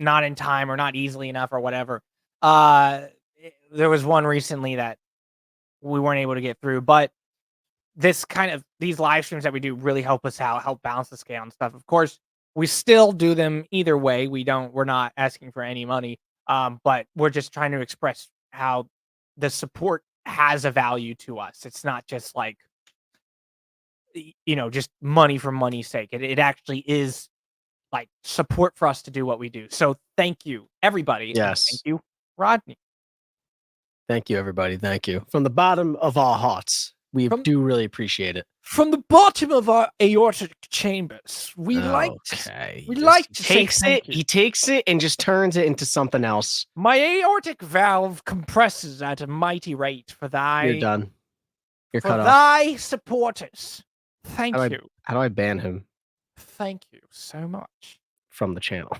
not in time or not easily enough or whatever. There was one recently that we weren't able to get through, but these live streams that we do really help us out, help balance the scale and stuff. Of course, we still do them either way. We're not asking for any money. But we're just trying to express how the support has a value to us. It's not just like, just money for money's sake. It actually is like support for us to do what we do. So thank you, everybody. Yes. Thank you, Rodney. Thank you, everybody. Thank you. From the bottom of our hearts, we do really appreciate it. From the bottom of our aortic chambers, we like to say thank you. He takes it and just turns it into something else. My aortic valve compresses at a mighty rate for thy. You're done. You're for cut off. Thy supporters. Thank you. How do I ban him? Thank you so much. From the channel.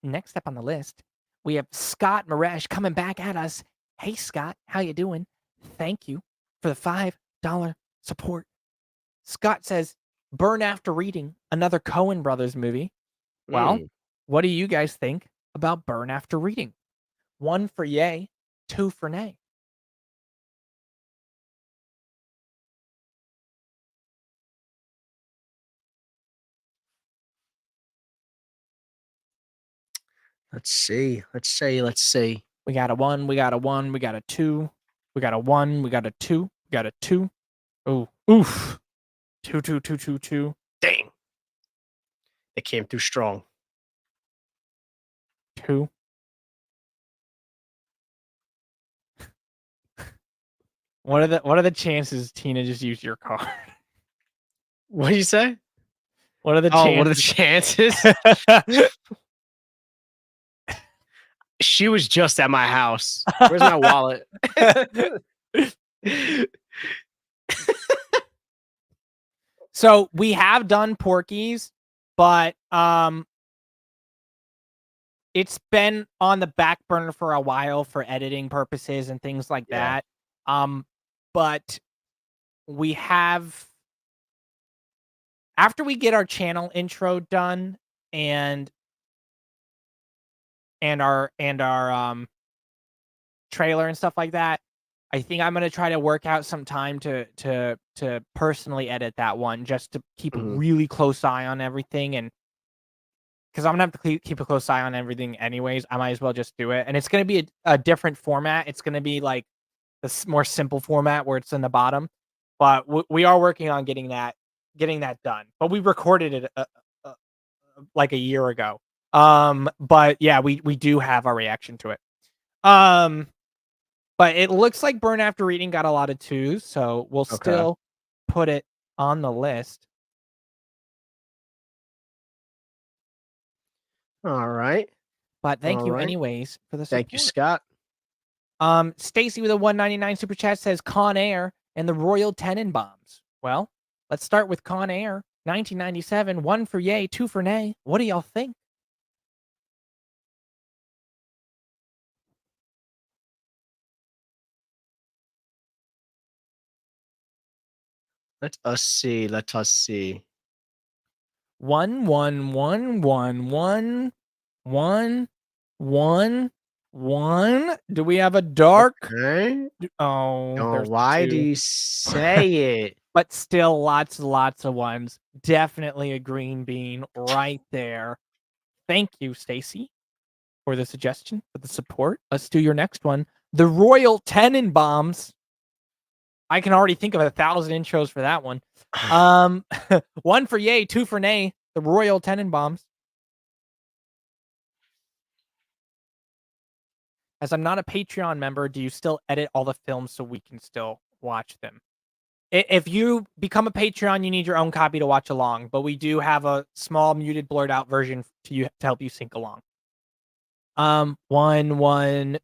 Next up on the list, we have Scott Maresh coming back at us. Hey, Scott, how you doing? Thank you for the $5 support. Scott says, Burn After Reading, another Coen Brothers movie. Well, what do you guys think about Burn After Reading? 1 for yay, 2 for nay. Let's see. We got a 1, we got a 1, we got a 2, we got a 1, we got a 2, we got a 2. Oh, oof. 2, 2, 2, 2, 2. Dang. It came through strong. 2. What are the chances Tina just used your card? What do you say? What are the Oh, what are the chances? chances? She was just at my house. Where's my wallet? So we have done Porky's, but it's been on the back burner for a while for editing purposes and things like that. But we have, after we get our channel intro done and our trailer and stuff like that, I think I'm gonna try to work out some time to personally edit that one, just to keep a really close eye on everything, and because I'm gonna have to keep a close eye on everything anyways, I might as well just do it. And it's gonna be a different format. It's gonna be like the more simple format where it's in the bottom, but we are working on getting that done. But we recorded it like a year ago. But yeah, we do have our reaction to it. But it looks like Burn After Reading got a lot of 2s, so we'll still put it on the list. All right. But thank you anyways for the support. Thank you, Scott. Stacy with a 199 super chat says Con Air and the Royal Tenenbaums. Well, let's start with Con Air, 1997, 1 for yay, 2 for nay. What do y'all think? Let us see. 1 1 1 1 1 1 1 1. Do we have a dark? Okay. Oh, there's why do 2. you say it? But still lots of 1s. Definitely a green bean right there. Thank you, Stacy, for the suggestion, for the support. Let's do your next one. The Royal Tenenbaums. I can already think of 1,000 intros for that one. 1 for yay, 2 for nay. The Royal Tenenbaums. As I'm not a Patreon member, do you still edit all the films so we can still watch them? If you become a Patreon, you need your own copy to watch along, but we do have a small muted, blurred out version to help you sync along. 1 1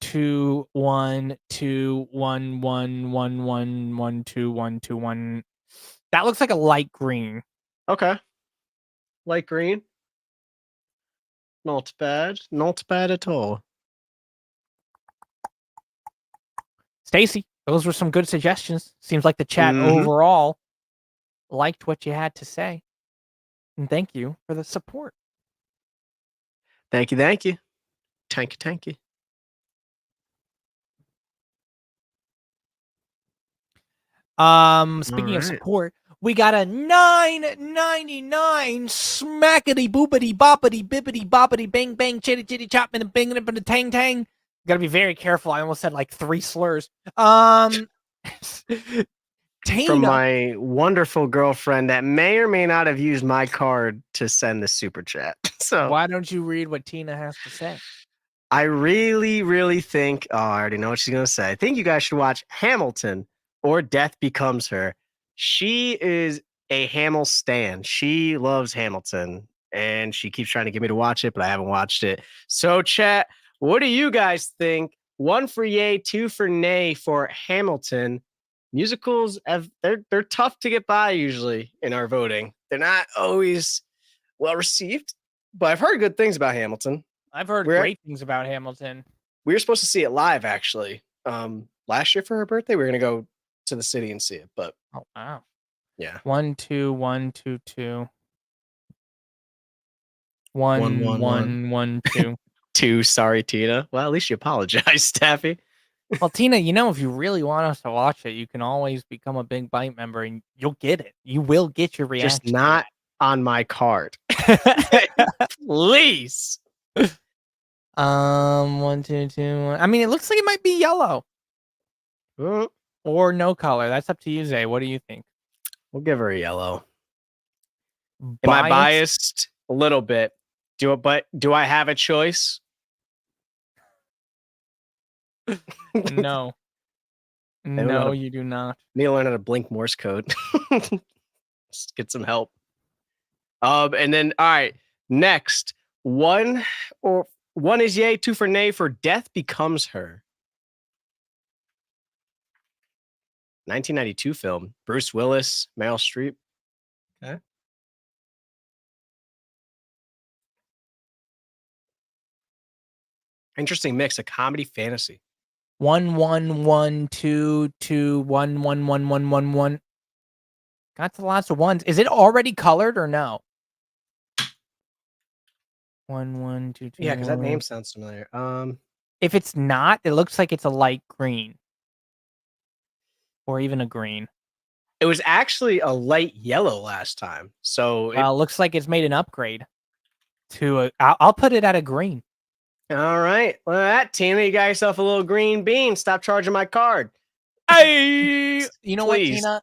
2 1 2 1 1 1 1 1 2 1 2 1. That looks like a light green. Okay. Light green. Not bad. Not bad at all. Stacy, those were some good suggestions. Seems like the chat overall liked what you had to say. And thank you for the support. Thank you. Thank you. Thank you. Speaking of support, we got a $9.99 smackety boopity boppity bippity boppity bang bang chitty chitty chop and a bang and a tang tang. Gotta be very careful. I almost said like 3 slurs. Tina, from my wonderful girlfriend that may or may not have used my card to send the super chat. So why don't you read what Tina has to say? I really, really think, I already know what she's going to say. I think you guys should watch Hamilton or Death Becomes Her. She is a Hamill stan. She loves Hamilton and she keeps trying to get me to watch it, but I haven't watched it. So chat, what do you guys think? 1 for yay, 2 for nay for Hamilton. Musicals, they're tough to get by usually in our voting. They're not always well received, but I've heard good things about Hamilton. I've heard great things about Hamilton. We were supposed to see it live, actually. Last year for her birthday, we were going to go to the city and see it. But oh wow, Yeah. 1 2 1 2 2 1 1 1 1 1 1 2. 2. Sorry, Tina. Well, at least you apologized, Taffy. Well, Tina, if you really want us to watch it, you can always become a Big Bite member and you'll get it. You will get your Just reaction. not on my card. Please. 1 2 2 1. I mean, it looks like it might be yellow or no color. That's up to you, Zay. What do you think? We'll give her a yellow. Biased? Am I biased? A little bit. But do I have a choice? No. No, you do not. Need to learn how to blink Morse code. Just get some help. And then all right, next. One is yay, 2 for nay for Death Becomes Her. 1992 film. Bruce Willis, Meryl Streep. Okay. Interesting mix of comedy fantasy. 1 1 1 2 2 1 1 1 1 1 1. Got lots of ones. Is it already colored or no? 1 1 2 2. Yeah, because that name sounds familiar. If it's not, it looks like it's a light green. Or even a green. It was actually a light yellow last time. So it looks like it's made an upgrade to I'll put it at a green. All right. Well, that Tina, you got yourself a little green bean. Stop charging my card. Hey, you know Please. what, Tina?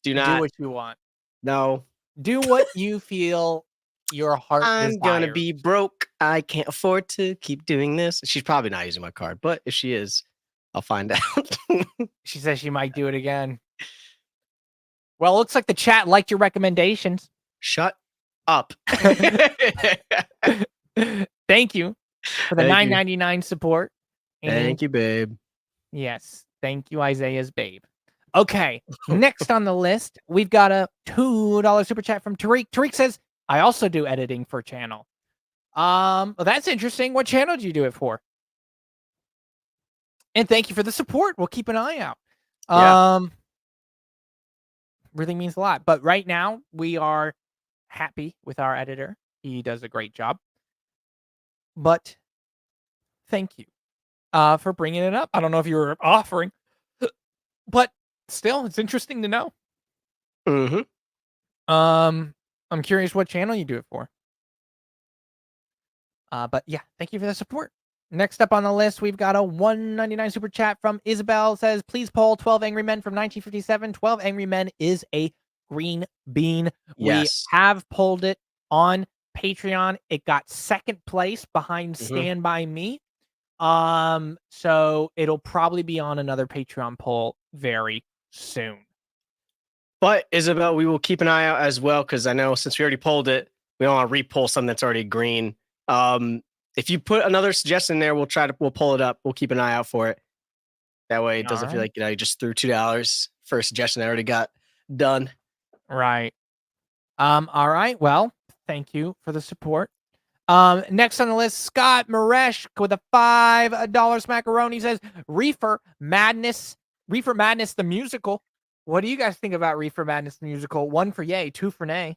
Do not. Do what you want. No. Do what you feel your heart I'm gonna desires. be broke. I can't afford to keep doing this. She's probably not using my card, but if she is, I'll find out. She says she might do it again. Well, it looks like the chat liked your recommendations. Shut up. Thank you for the $9.99 support. Thank you, babe. Yes. Thank you, Isaiah's babe. Okay. Next on the list, we've got a $2 super chat from Tariq. Tariq says, I also do editing for channel. Well, that's interesting. What channel do you do it for? And thank you for the support. We'll keep an eye out. Yeah. Really means a lot. But right now, we are happy with our editor. He does a great job. But thank you for bringing it up. I don't know if you were offering, but still, it's interesting to know. Mm-hmm. I'm curious what channel you do it for. But yeah, thank you for the support. Next up on the list, we've got a $1.99 super chat from Isabel. Says, please poll 12 Angry Men from 1957. 12 Angry Men is a green bean. Yes. We have polled it on Patreon. It got second place behind Stand By Me. So it'll probably be on another Patreon poll very soon. But Isabel, we will keep an eye out as well, because I know since we already polled it, we don't want to re-poll something that's already green. If you put another suggestion there, we'll pull it up. We'll keep an eye out for it. That way it doesn't feel like, you just threw $2 for a suggestion that already got done. Right. All right. Well, thank you for the support. Next on the list, Scott Maresh with a $5 macaroni says, Reefer Madness, the musical. What do you guys think about Reefer Madness, the musical? 1 for yay, 2 for nay.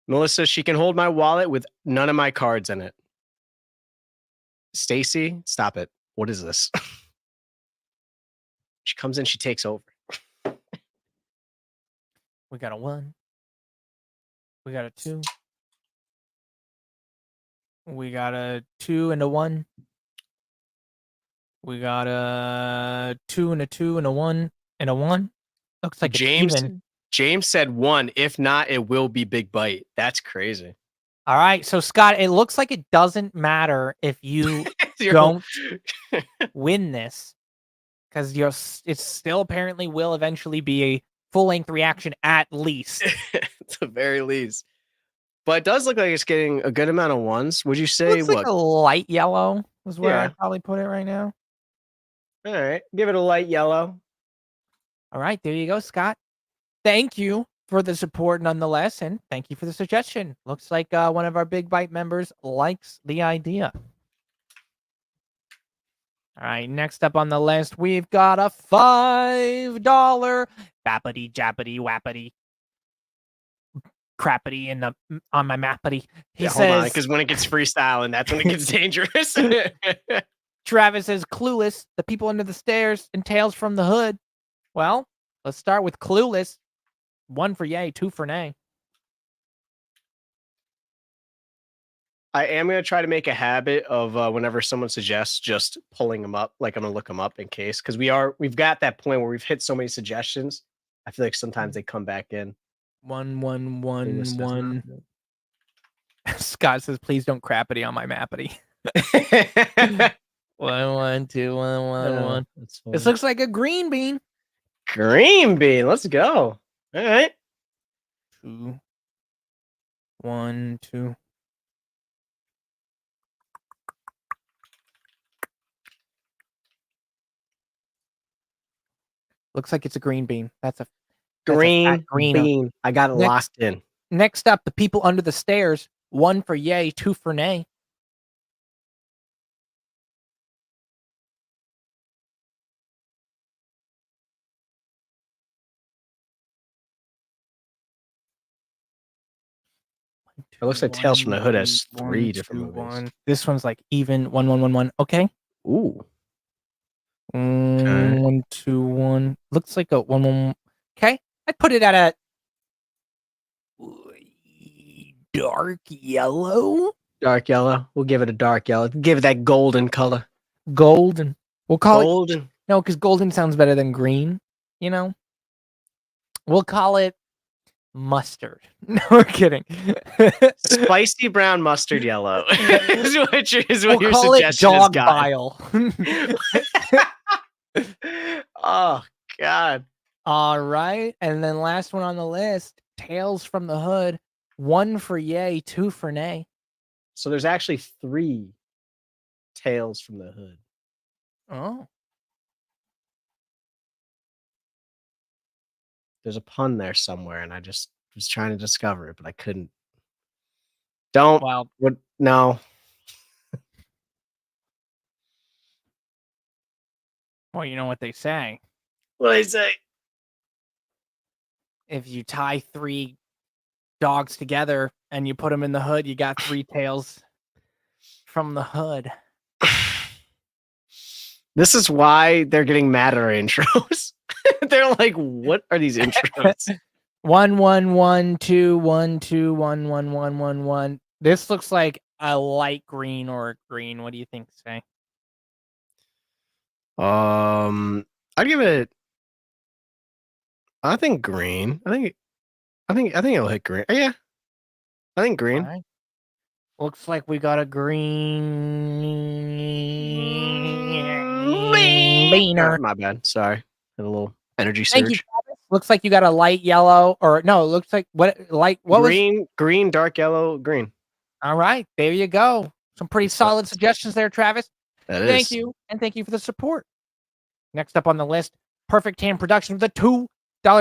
Melissa, she can hold my wallet with none of my cards in it. Stacy, stop it. What is this? She comes in, she takes over. We got a 1. We got a 2. We got a 2 and a 1. We got a 2 and a 2 and a 1 and a 1. Looks like James. It's even. James said 1. If not, it will be Big Bite. That's crazy. All right. So, Scott, it looks like it doesn't matter if you don't win this, because it still apparently will eventually be a full-length reaction at least. At the very least. But it does look like it's getting a good amount of ones. Would you say Looks like a light yellow is where Yeah. I'd probably put it right now. All right. Give it a light yellow. All right. There you go, Scott. Thank you for the support nonetheless, and thank you for the suggestion. Looks like one of our Big Bite members likes the idea. All right, next up on the list, we've got a $5 bappity jappity wappity crappity on my mappity. He Hold on, says, because when it gets freestyle, and that's when it gets dangerous. Travis says, Clueless, the people under the stairs, and Tales from the Hood. Well, let's start with Clueless. 1 for yay, 2 for nay. I am going to try to make a habit of whenever someone suggests, just pulling them up. Like, I'm going to look them up in case, because we've got that point where we've hit so many suggestions. I feel like sometimes they come back in. 1 1 1 1. Scott says, please don't crappity on my mappity. 1 1 2 1 1 1. This looks like a green bean. Green bean. Let's go. All right. 2 1 2. Looks like it's a green bean. That's a Green greener. bean. I got it locked in. Next up, the people under the stairs. 1 for yay, 2 for nay. It looks like Tales from the Hood has 3 different movies. This one's like even 1 1 1 1. Okay. Ooh. 1 2 1. Looks like a 1 1. Okay. I'd put it at a dark yellow. Dark yellow. We'll give it a dark yellow. Give it that golden color. Golden. We'll call it golden. No, because golden sounds better than green. You know. We'll call it mustard. No, we're kidding. Spicy brown mustard yellow is what we'll your call it suggestion dog is. bile. Oh God. All right. And then last one on the list, Tales from the Hood. 1 for yay, 2 for nay. So there's actually 3 Tales from the Hood. Oh. There's a pun there somewhere, and I just was trying to discover it, but I couldn't. Don't. Well, what? No. Well, you know what they say. What do they say? If you tie 3 dogs together and you put them in the hood, you got 3 tales from the hood. This is why they're getting mad at our intros. They're like, "What are these intros?" 1 1 1 2 1 2 1 1 1 1 1. This looks like a light green or a green. What do you think, Say? I'd give it. I think green. I think it'll hit green. Yeah, I think green. Right. Looks like we got a green beaner. My bad. Sorry, had a little energy surge. Thank you, Travis. Looks like you got a light yellow, or no? It looks like what green, green, dark yellow, green. All right, there you go. Some pretty solid suggestions there, Travis. Thank you, and thank you for the support. Next up on the list, Perfect Hand Production with a $2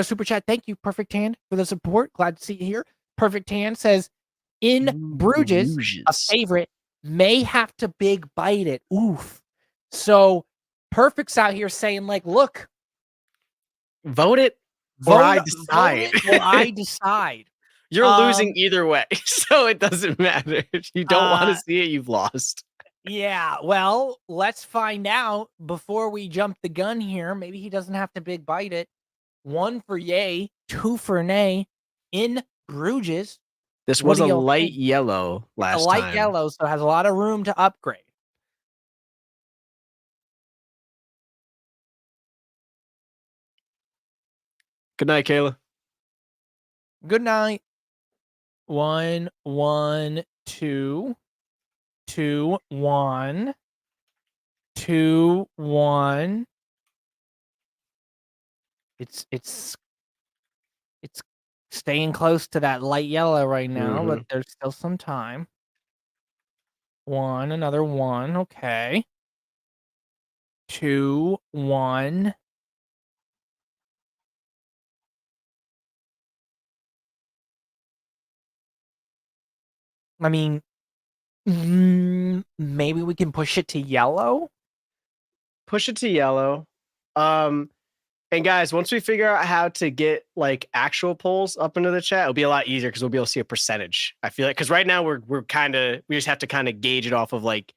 super chat. Thank you, Perfect Hand, for the support. Glad to see you here. Perfect Hand says, in Bruges, a favorite may have to big bite it. Oof. So Perfect's out here saying, like, look, vote it, or I decide. Or I decide. You're losing either way, so it doesn't matter. If you don't want to see it, you've lost. Yeah, well, let's find out before we jump the gun here. Maybe he doesn't have to big bite it. 1 for yay, 2 for nay. In Bruges. This was a light yellow last time. A light yellow, so it has a lot of room to upgrade. Good night, Kayla. Good night. 1 1 2 2 1 2 1. It's staying close to that light yellow right now, but there's still some time. 1, another 1. Okay. 2 1. I mean, maybe we can push it to yellow. push it to yellow. And guys, once we figure out how to get like actual polls up into the chat, it'll be a lot easier because we'll be able to see a percentage. I feel like because right now we just have to kind of gauge it off of like,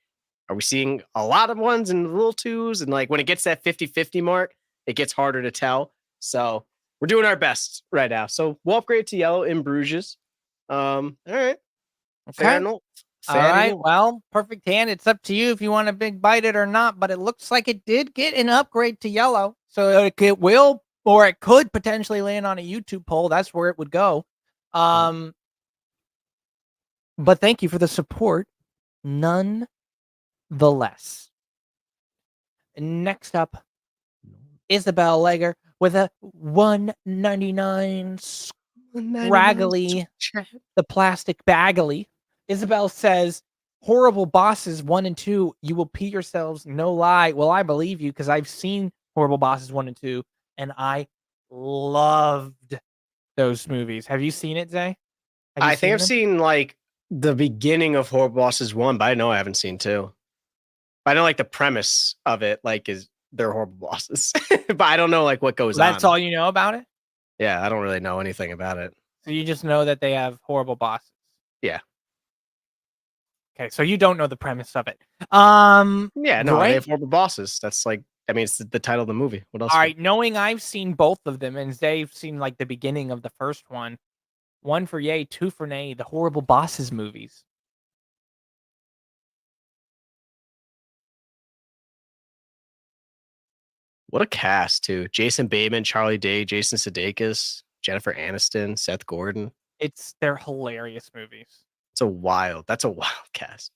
are we seeing a lot of ones and little twos? And like when it gets that 50-50 mark, it gets harder to tell. So we're doing our best right now. So we'll upgrade to yellow in Bruges. All right. Fair enough. All right. Well, perfect hand. It's up to you if you want to big bite it or not, but it looks like it did get an upgrade to yellow. So it will, or it could potentially land on a YouTube poll. That's where it would go. But thank you for the support. Nonetheless. Next up, Isabel Legger with a 199 scraggly, the plastic baggly. Isabel says, horrible bosses 1 and 2. You will pee yourselves. No lie. Well, I believe you because I've seen horrible bosses 1 and 2, and I loved those movies. Have you seen it, Zay? I think I've seen like the beginning of Horrible Bosses 1, but I know I haven't seen 2. But I know like the premise of it, like is they're horrible bosses, but I don't know like what goes on. That's all you know about it? Yeah, I don't really know anything about it. So you just know that they have horrible bosses. Yeah. Okay, so you don't know the premise of it. Yeah, no, they have horrible bosses. That's like, I mean, it's the title of the movie. What else? All right, knowing I've seen both of them, and they've seen like the beginning of the first one. 1 for yay, 2 for nay. The horrible bosses movies. What a cast too! Jason Bateman, Charlie Day, Jason Sudeikis, Jennifer Aniston, Seth Gordon. They're hilarious movies. That's a wild cast.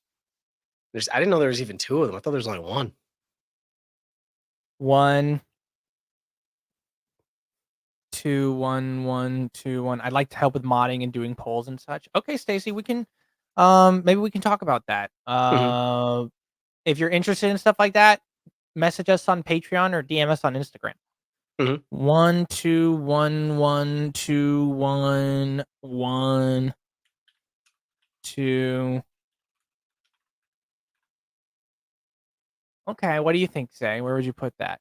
I didn't know there was even 2 of them. I thought there was only 1. 1, 2, 1, 1, 2, 1. I'd like to help with modding and doing polls and such. Okay, Stacy, we can maybe we can talk about that. If you're interested in stuff like that, message us on Patreon or DM us on Instagram. 1, 2, 1, 1, 2, 1, 1, 2. Okay, what do you think, Zay? Where would you put that?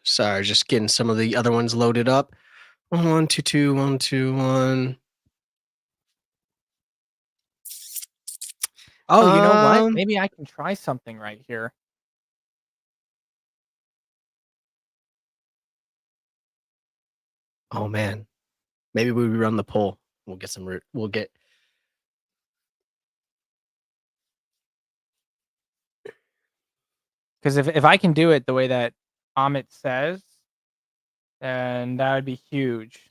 Sorry, just getting some of the other ones loaded up. 1, 2, 2, 1, 2, 1. Oh, you know what? Maybe I can try something right here. Oh man, maybe we run the poll. We'll get some. We'll get. Because if I can do it the way that Amit says, then that would be huge.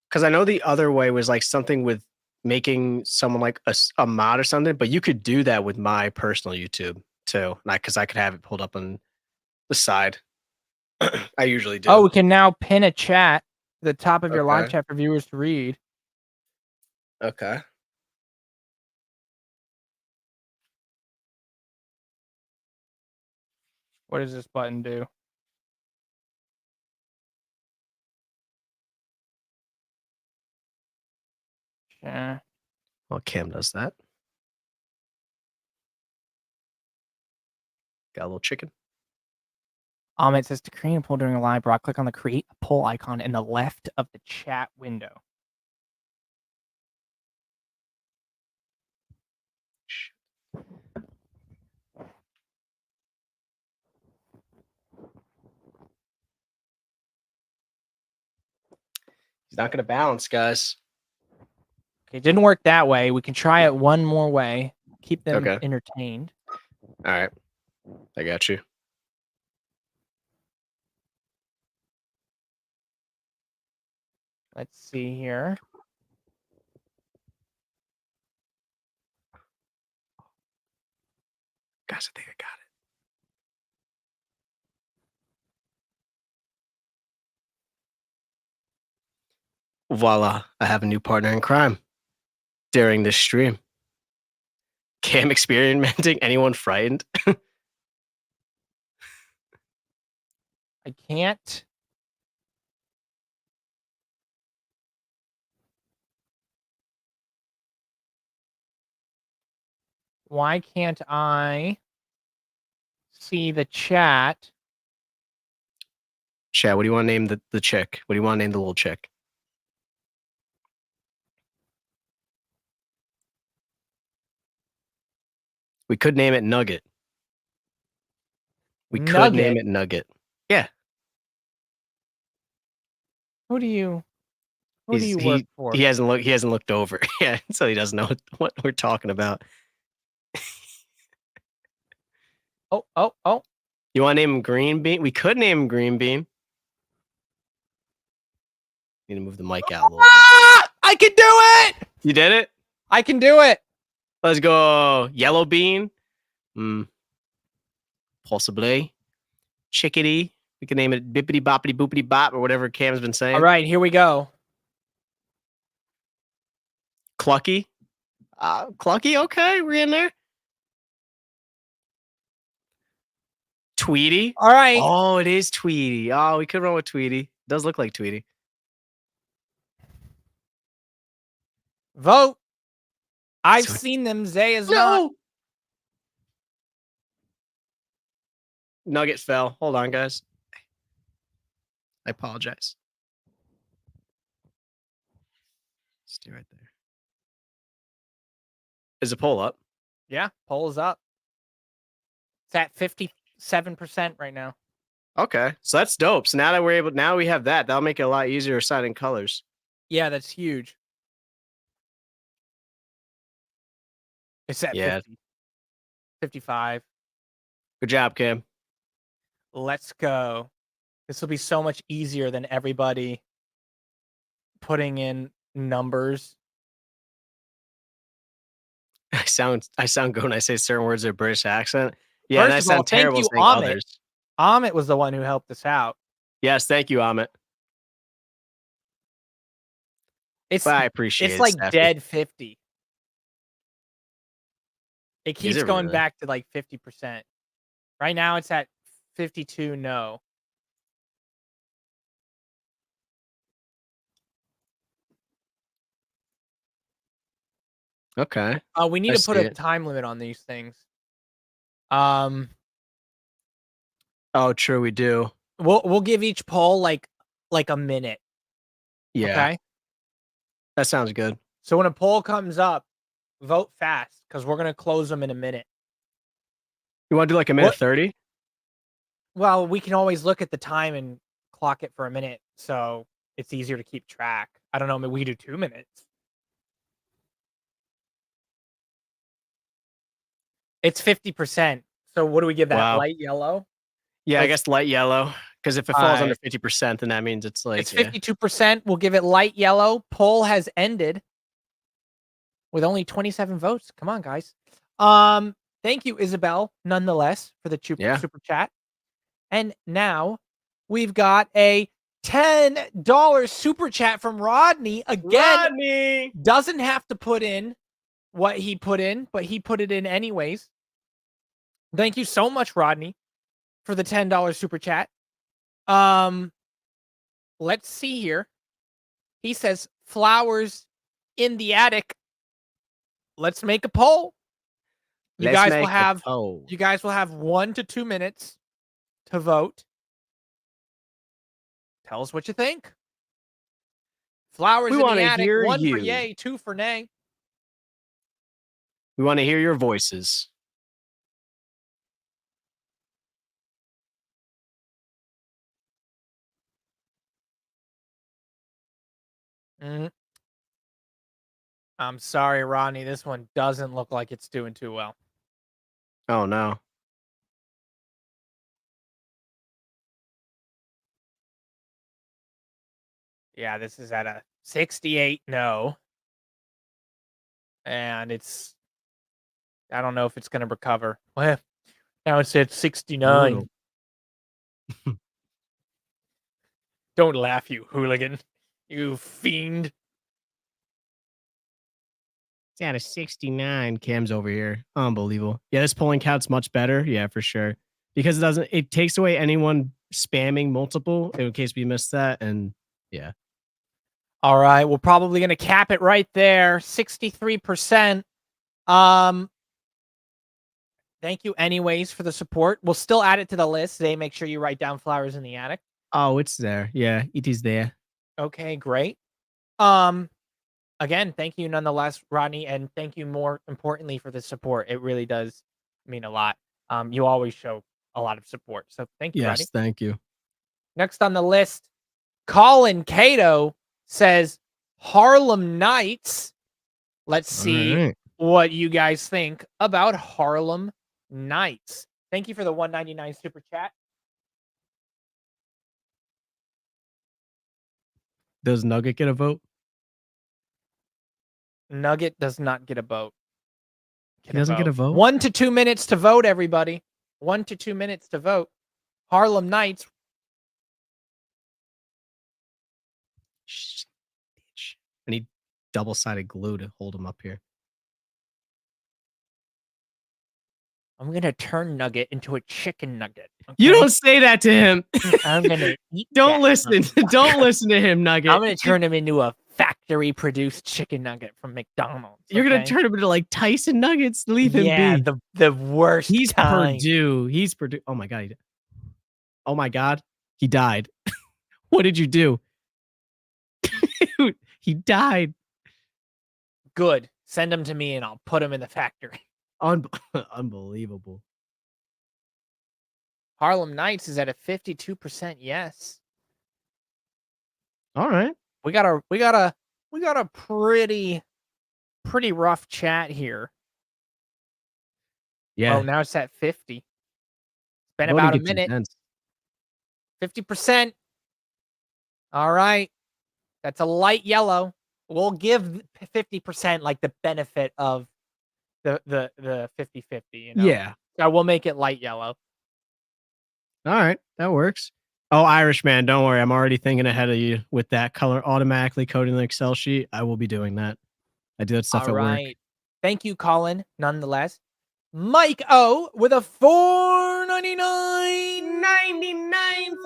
Because I know the other way was like something with making someone like a mod or something, but you could do that with my personal YouTube too. Because I could have it pulled up on the side. I usually do. Oh, we can now pin a chat at the top of your live chat for viewers to read. Okay. What does this button do? Yeah. Well, Cam does that. Got a little chicken. It says to create a poll during a live broadcast, click on the create a poll icon in the left of the chat window. He's not going to balance, guys. Okay, it didn't work that way. We can try it one more way. Keep them entertained. All right. I got you. Let's see here. Guys, I think I got it. Voila. I have a new partner in crime during this stream. Cam experimenting. Anyone frightened? I can't. Why can't I see the chat. Chat, what do you want to name the chick? What do you want to name the little chick? We could name it Nugget. We could name it Nugget. Yeah. Who do you work for? He hasn't looked over. Yeah, so he doesn't know what we're talking about. Oh. You want to name him Green Bean? We could name him Green Bean. Need to move the mic out a little bit. I can do it! You did it? I can do it. Let's go. Yellow Bean. Possibly. Chickadee. We can name it Bippity Boppity Boopity Bop or whatever Cam's been saying. All right, here we go. Clucky. Clucky, okay, we're in there. Tweety. All right. Oh, it is Tweety. Oh, we could run with Tweety. It does look like Tweety. Vote. I've seen them. Zay is not. Nugget fell. Hold on, guys. I apologize. Stay right there. Is the poll up? Yeah, poll is up. It's at 57% right now. Okay, so that's dope. So now that now we have that. That'll make it a lot easier assigning colors. Yeah, that's huge. It's at 50, 55. Good job, Cam. Let's go. This will be so much easier than everybody putting in numbers. I sound good when I say certain words in a British accent. Yeah, First and I of all, sound terrible thank you, saying Amit. others. Amit was the one who helped us out. Yes, thank you, Amit. I appreciate it. It's like Steffi. dead 50. It keeps going really? back to like 50%. Right now it's at 52 no. Okay. We need to put a time limit on these things. Oh, true, we do. We'll give each poll like a minute. Yeah. Okay. That sounds good. So when a poll comes up, vote fast because we're gonna close them in a minute. You want to do like a minute 30? Well, we can always look at the time and clock it for a minute, so it's easier to keep track. I don't know, maybe we do 2 minutes. It's 50%. So what do we give that? Wow. Light yellow? Yeah, I guess light yellow. Because if it falls under 50%, then that means it's like it's 52%. We'll give it light yellow. Poll has ended with only 27 votes. Come on, guys. Thank you, Isabel, nonetheless, for the super chat. And now we've got a $10 super chat from Rodney. Again, Rodney doesn't have to put in what he put in, but he put it in anyways. Thank you so much, Rodney, for the $10 super chat. Let's see here. He says flowers in the attic. Let's make a poll. You guys will have 1 to 2 minutes to vote. Tell us what you think. Flowers in the attic. 1 for yay, 2 for nay. We want to hear your voices. I'm sorry, Rodney. This one doesn't look like it's doing too well. Oh, no. Yeah, this is at a 68 no. And I don't know if it's going to recover. Well, now it's at 69. Don't laugh, you hooligan. You fiend. It's at a 69. Cam's over here. Unbelievable. Yeah, this polling count's much better. Yeah, for sure. Because it takes away anyone spamming multiple in case we missed that. And yeah. All right. We're probably going to cap it right there. 63%. Thank you anyways for the support. We'll still add it to the list. Zay, make sure you write down Flowers in the Attic. Oh, it's there. Yeah, it is there. Okay, great. Again, thank you nonetheless, Rodney, and thank you more importantly for the support. It really does mean a lot. You always show a lot of support. So thank you, Rodney. Yes, thank you. Next on the list, Colin Cato says Harlem Nights. Let's see All right. what you guys think about Harlem Nights. Thank you for the 199 super chat. Does Nugget get a vote? Nugget does not get a vote. He doesn't get a vote? 1 to 2 minutes to vote, everybody. 1 to 2 minutes to vote. Harlem Nights. Bitch. I need double-sided glue to hold him up here. I'm going to turn Nugget into a chicken nugget. Okay? You don't say that to him. I'm going to eat Don't that listen. nugget. Don't listen to him, Nugget. I'm going to turn him into a factory-produced chicken nugget from McDonald's. You're okay? gonna turn him into like Tyson Nuggets. Leave him be. the worst He's time. Purdue. He's Purdue. Oh my god. Oh my god. He died. What did you do? Dude, he died. Good. Send him to me and I'll put him in the factory. Unbelievable. Harlem Nights is at a 52% yes. All right. We got a pretty rough chat here. Yeah. Oh, now it's at 50. It's been Voting about a gets minute. intense. 50%. All right. That's a light yellow. We'll give 50% like the benefit of the 50-50, you know? Yeah. So we'll make it light yellow. All right. That works. Oh, Irishman, don't worry. I'm already thinking ahead of you with that color automatically coding the Excel sheet. I will be doing that. I do that stuff at work. Thank you, Colin, nonetheless. Mike O with a $4.99. 99,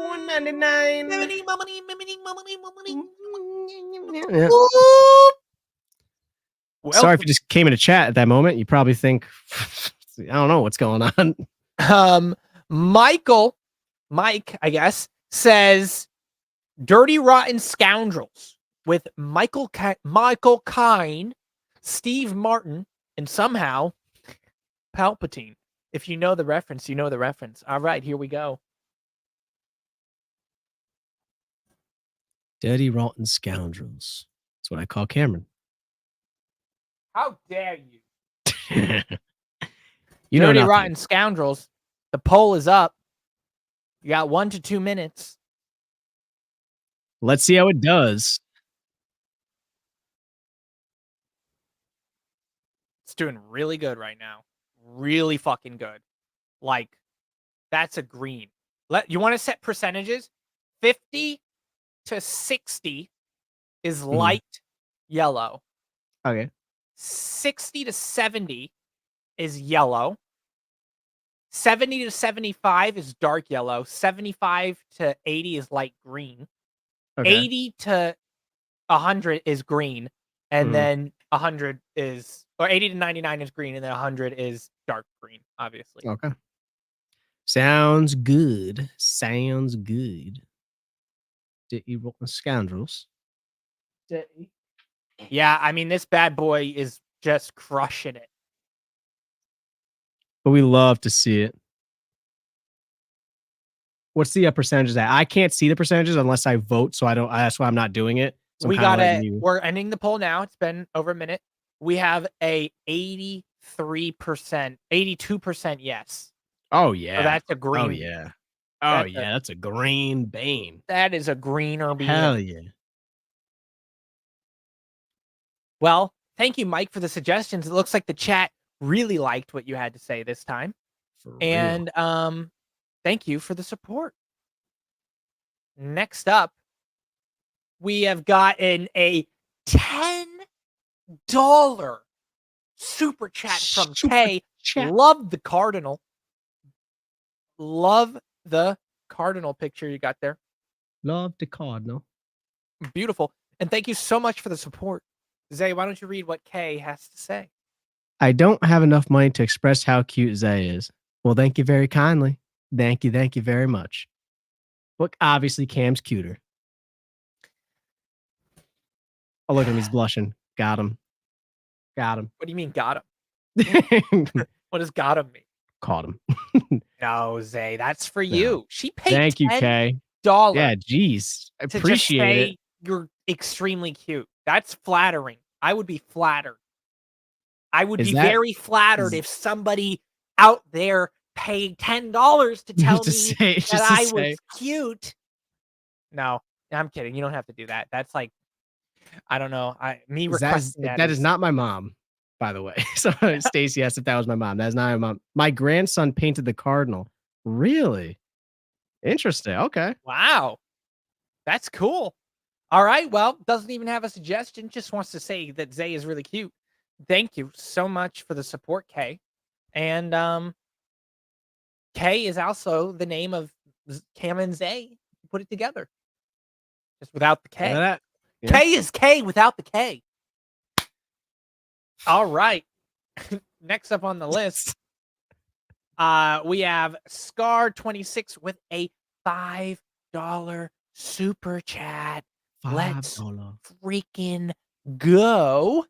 Sorry if you just came into chat at that moment. You probably think, I don't know what's going on. Mike, I guess, says Dirty Rotten Scoundrels with Michael Caine, Steve Martin, and somehow Palpatine. If you know the reference, you know the reference. All right, here we go. Dirty Rotten Scoundrels. That's what I call Cameron. How dare you? You know Dirty nothing. Rotten Scoundrels. The poll is up. You got 1 to 2 minutes. Let's see how it does. It's doing really good right now. Really fucking good. Like, that's a green. You want to set percentages? 50 to 60 is light yellow. Okay. 60 to 70 is yellow. 70 to 75 is dark yellow. 75 to 80 is light green. Okay. 80 to 100 is green. And then 100 is, or 80 to 99 is green. And then 100 is dark green, obviously. Okay. Sounds good. Sounds good. Dirty Rotten Scoundrels. Yeah, I mean, this bad boy is just crushing it. But we love to see it. What's the percentages at? I can't see the percentages unless I vote, so I don't. That's why I'm not doing it. So We're ending the poll now. It's been over a minute. We have a 83%, 82% yes. Oh yeah, so that's a green. Oh yeah, oh yeah, that's a green bean. That is a greener bean. Hell yeah. Well, thank you, Mike, for the suggestions. It looks like the chat really liked what you had to say this time. And thank you for the support. Next up, we have gotten a $10 super chat from Kay. Love the Cardinal. Love the Cardinal picture you got there. Love the Cardinal. Beautiful. And thank you so much for the support. Zay, why don't you read what Kay has to say? I don't have enough money to express how cute Zay is. Well, thank you very kindly. Thank you very much. Look, obviously Cam's cuter. Oh, look at him, he's blushing. Got him. Got him. What do you mean got him? What does got him mean? Caught him. No, Zay, that's for No. you. She paid Thank you, $10 Kay. Yeah, geez. I to just appreciate it. say you're extremely cute. That's flattering. I would be flattered. I would Is be that very flattered is if somebody out there paid $10 to tell to me say that just to I say. was cute. No, I'm kidding. You don't have to do that. That's like, I don't know. Me requesting That is not my mom, by the way. So Stacy asked if that was my mom. That's not my mom. My grandson painted the cardinal. Really? Interesting. Okay. wow. That's cool. All right. Well, doesn't even have a suggestion. Just wants to say that Zay is really cute. Thank you so much for the support, Kay. And Kay is also the name of Cam&Zay. Put it together. Just without the Look at K. that. Yeah. K is K without the K. All right. Next up on the list, we have Scar26 with a $5 super chat. Let's $5. freaking go.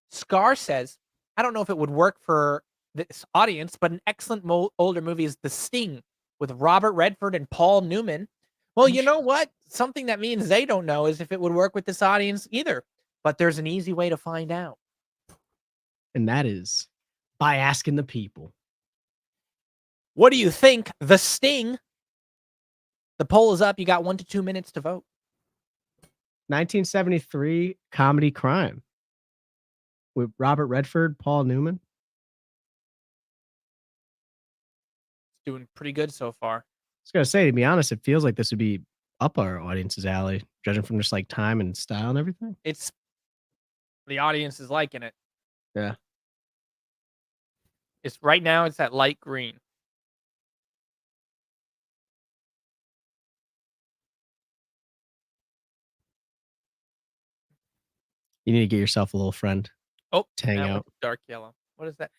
Scar says, I don't know if it would work for this audience, but an excellent older movie is The Sting with Robert Redford and Paul Newman. Well, you know what? Something that means they don't know is if it would work with this audience either. But there's an easy way to find out. And that is by asking the people. What do you think? The Sting. The poll is up. You got 1 to 2 minutes to vote. 1973 comedy crime with Robert Redford, Paul Newman. It's doing pretty good so far. I was gonna say, to be honest, it feels like this would be up our audience's alley, judging from just like time and style and everything. It's the audience is liking it. Yeah. It's right now. It's that light green. You need to get yourself a little friend. Oh, to hang out. dark yellow. What is that?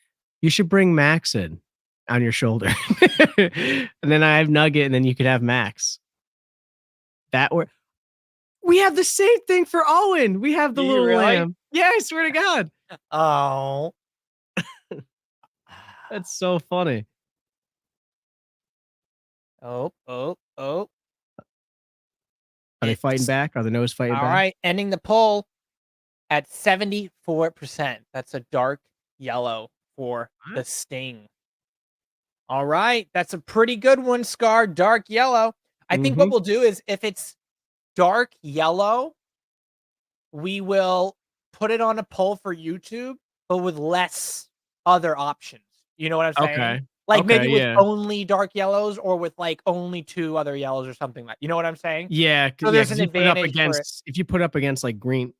You should bring Max in on your shoulder. And then I have Nugget, and then you could have Max. We have the same thing for Owen. We have the Do you little really? lamb. Yeah, I swear to God. Oh. That's so funny. Oh. Are they fighting back? Are the nose fighting back? All right, ending the poll at 74%. That's a dark yellow for the Sting. All right, that's a pretty good one, Scar. Dark yellow. I think what we'll do is if it's dark yellow, we will put it on a poll for YouTube, but with less other options. You know what I'm saying? Okay. Like maybe with yeah. only dark yellows or with like only 2 other yellows or something like. You know what I'm saying? Yeah, So there's an advantage for it. if you put up against like green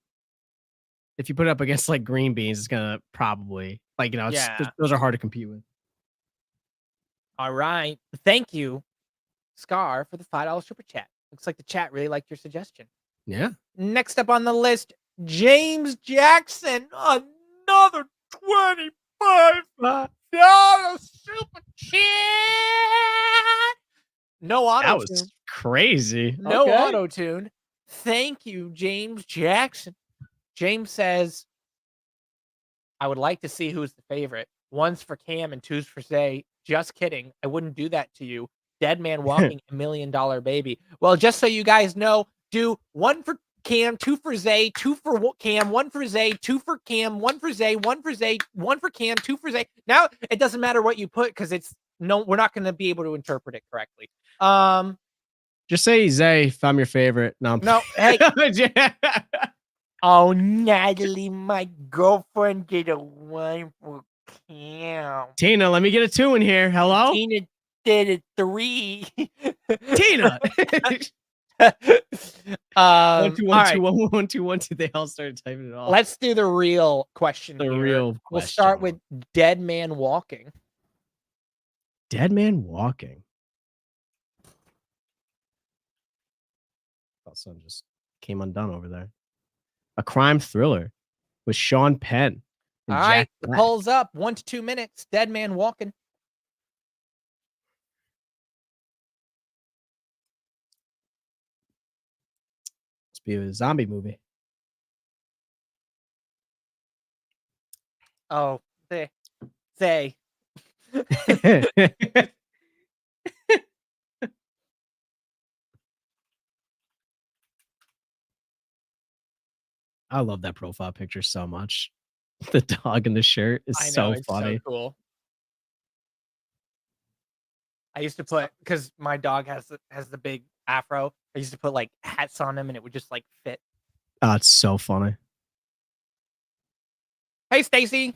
beans, it's gonna probably those are hard to compete with. All right. Thank you, Scar, for the $5 super chat. Looks like the chat really liked your suggestion. Yeah. Next up on the list, James Jackson, another $25 super chat. No auto That tune. was crazy. No Okay. auto tune. Thank you, James Jackson. James says, I would like to see who's the favorite. 1's for Cam and 2's for Zay. Just kidding. I wouldn't do that to you. Dead man walking $1 million baby. Well, just so you guys know, do 1 for Cam, 2 for Zay, 2 for Cam, 1 for Zay, 2 for Cam, 1 for Zay, 1 for Zay, 1 for Cam, 2 for Zay. Now it doesn't matter what you put because we're not going to be able to interpret it correctly. Just say Zay if I'm your favorite. No, hey. Oh, Natalie, my girlfriend did a 1 for Cam. Tina, let me get a 2 in here. Hello? Tina did a 3. Tina. 1 2 1 2 1 1 2 1 2. They all started typing it off. Let's do the real question. We'll start with Dead Man Walking. Dead Man Walking. That son just came undone over there. A crime thriller with Sean Penn. All right, the poll's up. 1 to 2 minutes. Dead man walking. Must be a zombie movie. Oh, Zay. I love that profile picture so much. The dog in the shirt is so funny. So cool. I used to put, because my dog has the big afro. I used to put like hats on him, and it would just like fit. Oh, it's so funny. Hey, Stacy.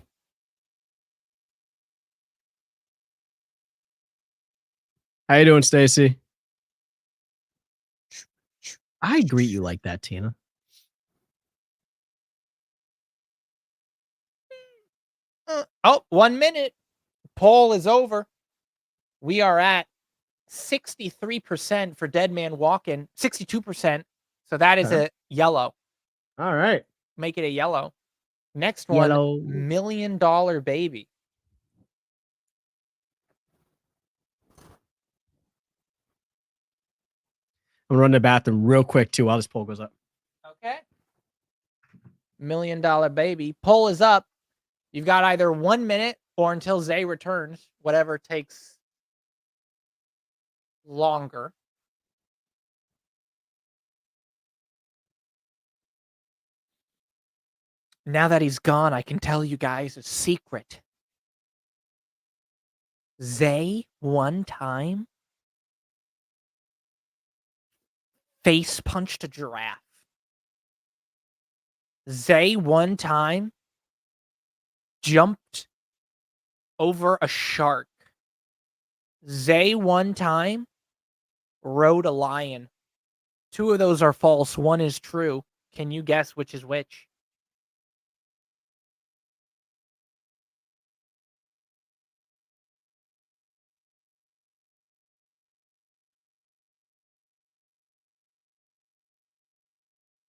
How you doing, Stacy? I greet you like that, Tina. Oh, 1 minute. Poll is over. We are at 63% for Dead Man Walking, 62%. So that is a yellow. All right. Make it a yellow. Next one, Yellow. $1 Million Baby. I'm running to the bathroom real quick, too, while this poll goes up. Okay. $1 Million Baby. Poll is up. You've got either 1 minute or until Zay returns, whatever takes longer. Now that he's gone, I can tell you guys a secret. Zay, one time, face punched a giraffe. Zay, one time, jumped over a shark. Zay, one time, rode a lion. 2 of those are false. 1 is true. Can you guess which is which?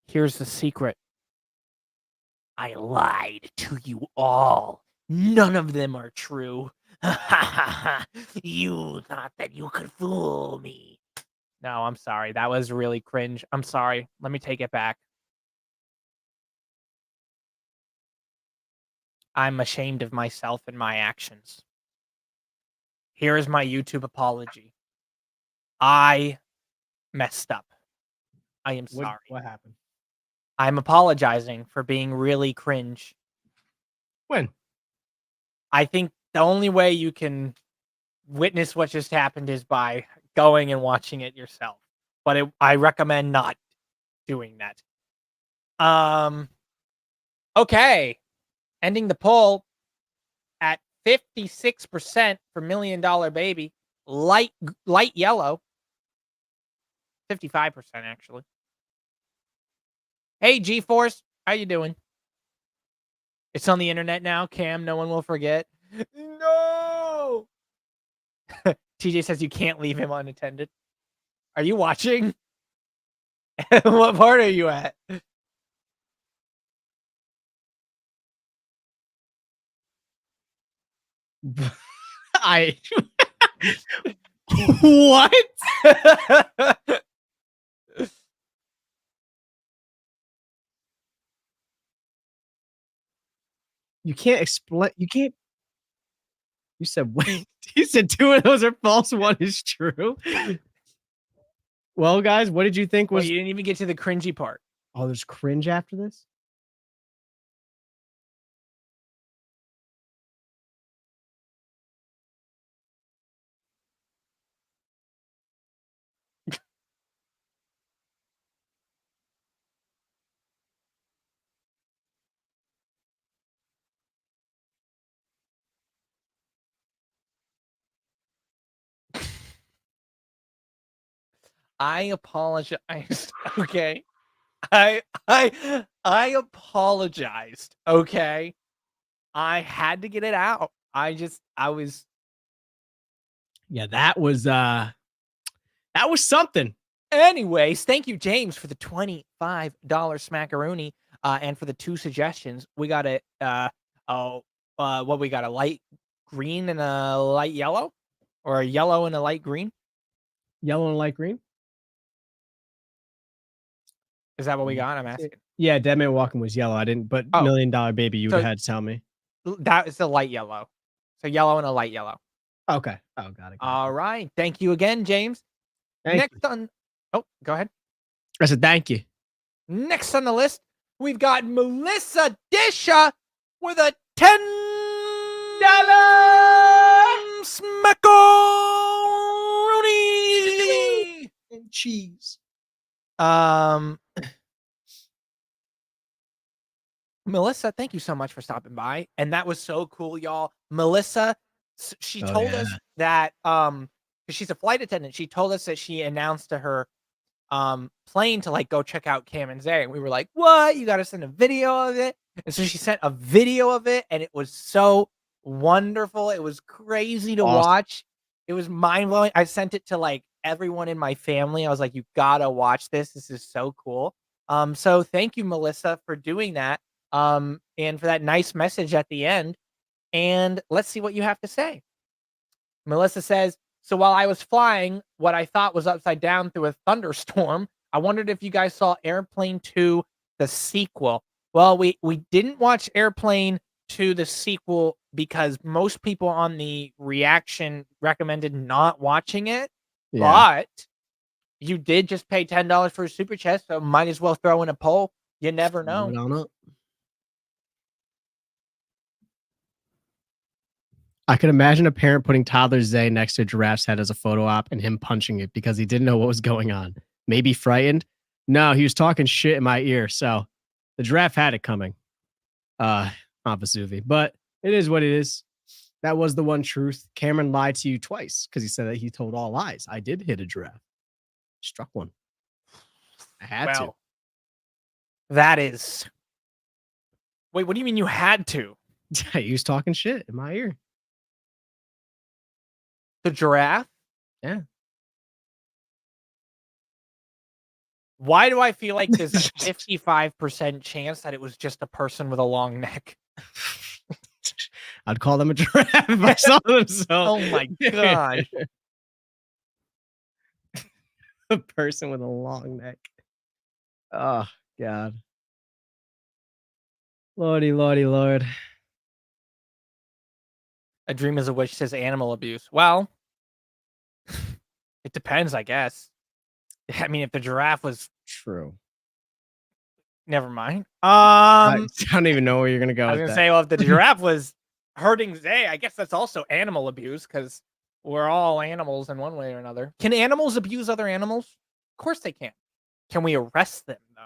Here's the secret. I lied to you all. None of them are true. You thought that you could fool me. No, I'm sorry. That was really cringe. I'm sorry. Let me take it back. I'm ashamed of myself and my actions. Here is my YouTube apology. I messed up. I am sorry. What happened? I'm apologizing for being really cringe. When? I think the only way you can witness what just happened is by going and watching it yourself. But I recommend not doing that. Okay. Ending the poll at 56% for $1 Million Baby. Light yellow. 55% actually. Hey, G-Force. How you doing? It's on the internet now, Cam. No one will forget. No! TJ says you can't leave him unattended. Are you watching? What part are you at? What? You can't explain. You can't. You said wait. You said 2 of those are false. 1 is true. Well, guys, what did you think was? Well, you didn't even get to the cringy part. Oh, there's cringe after this. I apologize. Okay. I apologized. Okay. I had to get it out. I was. Yeah, that was something. Anyways, thank you, James, for the $25 smackaroonie. And for the 2 suggestions. We got What we got? A light green and a light yellow, or a yellow and a light green? Yellow and light green. Is that what we got? I'm asking. Yeah, Dead Man Walking was yellow. I didn't, but Oh. Million Dollar Baby, you would So- have had to tell me. That is the light yellow. So yellow and a light yellow. Okay. Oh, got it. All right. Thank you again, James. Thank you. Oh, go ahead. I said thank you. Next on the list, we've got Melissa Disha with a $10 smackaroni And cheese. Melissa, thank you so much for stopping by. And that was so cool, y'all. Melissa, she told us that, because she's a flight attendant, she told us that she announced to her plane to like go check out Cam&Zay. And we were like, what? You got to send a video of it. And so she sent a video of it, and it was so wonderful. It was crazy to watch. It was mind blowing. I sent it to like everyone in my family. I was like, you gotta watch this. This is so cool. So thank you, Melissa, for doing that. And for that nice message at the end. And let's see what you have to say. Melissa says, so while I was flying what I thought was upside down through a thunderstorm, I wondered if you guys saw Airplane 2, the sequel. Well, we didn't watch Airplane 2, the sequel, because most people on the reaction recommended not watching it. Yeah. But you did just pay $10 for a super chat, so might as well throw in a poll. You never know. I could imagine a parent putting toddler Zay next to a giraffe's head as a photo op and him punching it because he didn't know what was going on. Maybe frightened. No, he was talking shit in my ear. So the giraffe had it coming. Not Vesuvi, but it is what it is. That was the one truth. Cameron lied to you twice because he said that he told all lies. I did hit a giraffe. Struck one. I had to. That is. Wait, what do you mean you had to? He was talking shit in my ear. The giraffe? Yeah. Why do I feel like there's a 55% chance that it was just a person with a long neck? I'd call them a giraffe if I saw them. So. Oh my gosh. A person with a long neck. Oh, God. Lordy, lordy, lord. A dream is a wish says animal abuse. Well, it depends, I guess. I mean, if the giraffe was true. Never mind. I don't even know where you're gonna go. I was gonna say, well, if the giraffe was hurting Zay, I guess that's also animal abuse because we're all animals in one way or another. Can animals abuse other animals? Of course they can. Can we arrest them though?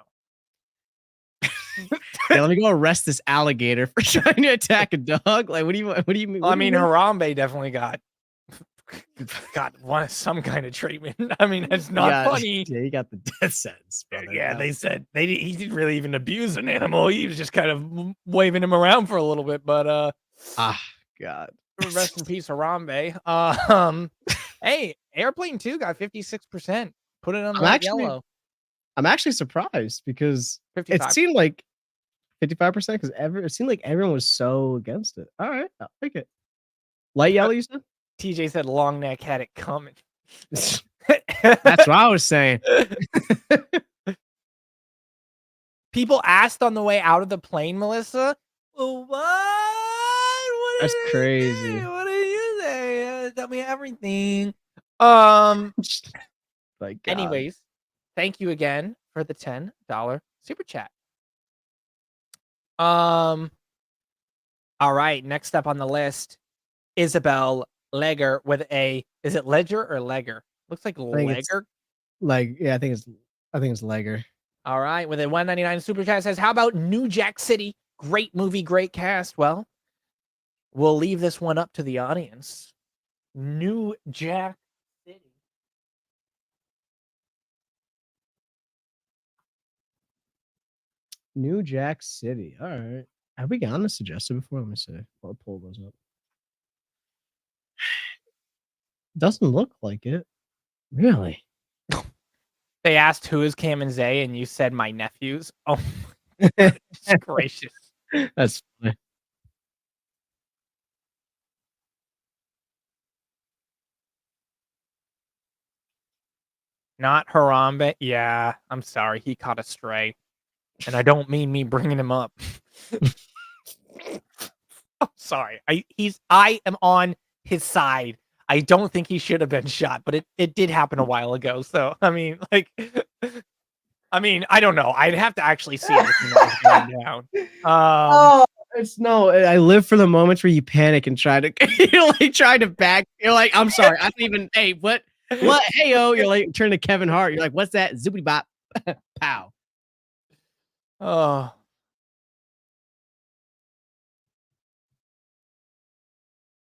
Yeah, let me go arrest this alligator for trying to attack a dog. Like, what do you mean? Well, I mean, Harambe definitely got some kind of treatment. I mean, it's not funny. Yeah, he got the death sentence. Brother. Yeah, they said he didn't really even abuse an animal. He was just kind of waving him around for a little bit. But God, rest in peace, Harambe. Hey, Airplane 2 got 56%. Put it on yellow. I'm actually surprised because 55. It seemed like 55% because it seemed like everyone was so against it. All right, I'll take it. Light yellow, you said? TJ said long neck had it coming. That's what I was saying. People asked on the way out of the plane, Melissa, well, what? That's crazy. What did you say? Tell me everything. Anyways, thank you again for the $10 super chat. All right, next up on the list, Isabel Legger with is it Ledger or Legger? Looks like Legger. I think it's Legger. All right, with a $1.99 super chat says, how about New Jack City? Great movie, great cast. Well, we'll leave this one up to the audience. New Jack City. New Jack City. All right. Have we gotten a suggested before? Let me see. I'll pull those up. Doesn't look like it. Really? They asked who is Cam&Zay, and you said my nephews. Oh, gracious. That's funny. Not Harambe. Yeah, I'm sorry. He caught a stray. And I don't mean me bringing him up. I'm sorry. I am on his side. I don't think he should have been shot, but it did happen a while ago. So, I mean, like, I don't know. I'd have to actually see everything that was going down. Oh, it's no. I live for the moments where you panic and try to, try to back. You're like, I'm sorry. I don't even. Hey, what? Hey, yo. You're like, turn to Kevin Hart. You're like, what's that? Zoopity bop. Pow. Oh.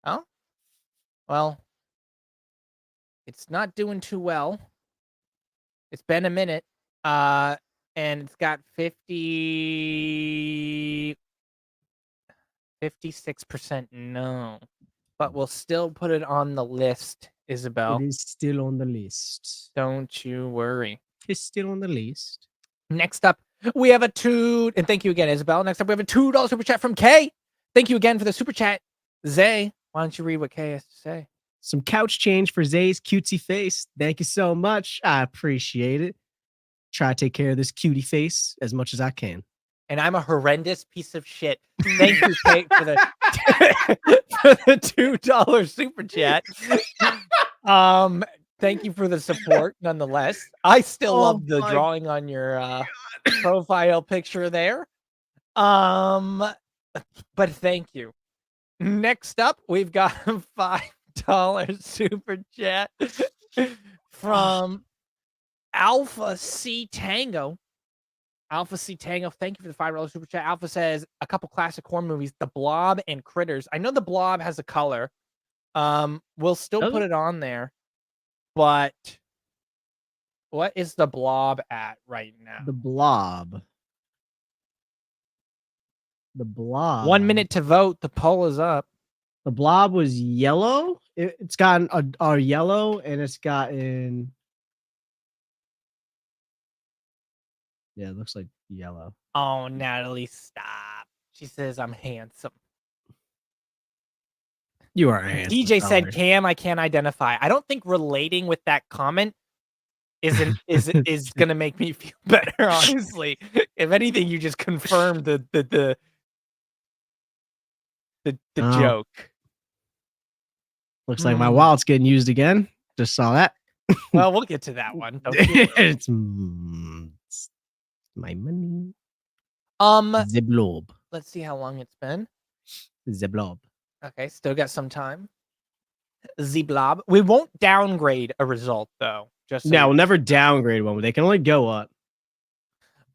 Oh. Well, it's not doing too well. It's been a minute. And it's got 56% no. But we'll still put it on the list, Isabel. It is still on the list. Don't you worry. It's still on the list. Next up, we have and thank you again, Isabel. Next up, we have a $2 super chat from Kay. Thank you again for the super chat. Zay, why don't you read what Kay has to say? Some couch change for Zay's cutesy face. Thank you so much. I appreciate it. Try to take care of this cutie face as much as I can. And I'm a horrendous piece of shit. Thank you, Kate, for the for the $2 super chat. Thank you for the support, nonetheless. I still love the drawing on your profile picture there. But thank you. Next up, we've got a $5 super chat from Alpha C Tango. Alpha C Tango, thank you for the $5 super chat. Alpha says a couple classic horror movies, The Blob and Critters. I know The Blob has a color. We'll still put it on there. But what is The Blob at right now? The Blob. 1 minute to vote. The poll is up. The Blob was yellow. It's gotten a yellow, and it's gotten. Yeah, it looks like yellow. Oh, Natalie, stop. She says I'm handsome. You are handsome. DJ said, Cam, I can't identify. I don't think relating with that comment is gonna make me feel better, honestly. If anything, you just confirmed the joke. Looks like my wallet's getting used again. Just saw that. Well, we'll get to that one. It's my money. The blob. Let's see how long it's been. The blob. Okay, still got some time. The blob. We won't downgrade a result though. Just so we'll never downgrade one. They can only go up.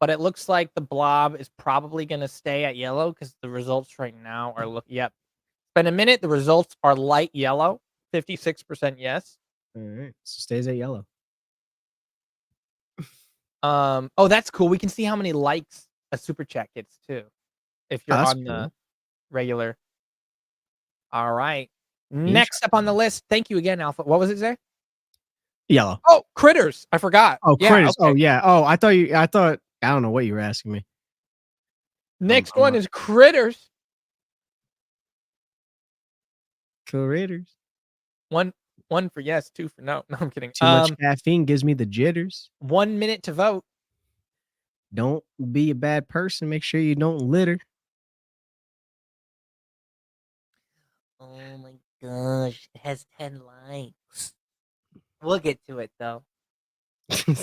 But it looks like the blob is probably going to stay at yellow because the results right now are Yep. It's been a minute. The results are light yellow. 56% yes. All right. So stays at yellow. Oh, that's cool. We can see how many likes a super chat gets too. If you're on the regular. All right. Next up on the list. Thank you again, Alpha. What was it, Zay? Yellow. Oh, Critters. I forgot. Oh, yeah, Critters. Okay. Oh, yeah. Oh, I don't know what you were asking me. Next one is Critters. Critters. One for yes, 2 for no. No, I'm kidding. Too much caffeine gives me the jitters. 1 minute to vote. Don't be a bad person. Make sure you don't litter. Oh my gosh, it has 10 likes. We'll get to it though. I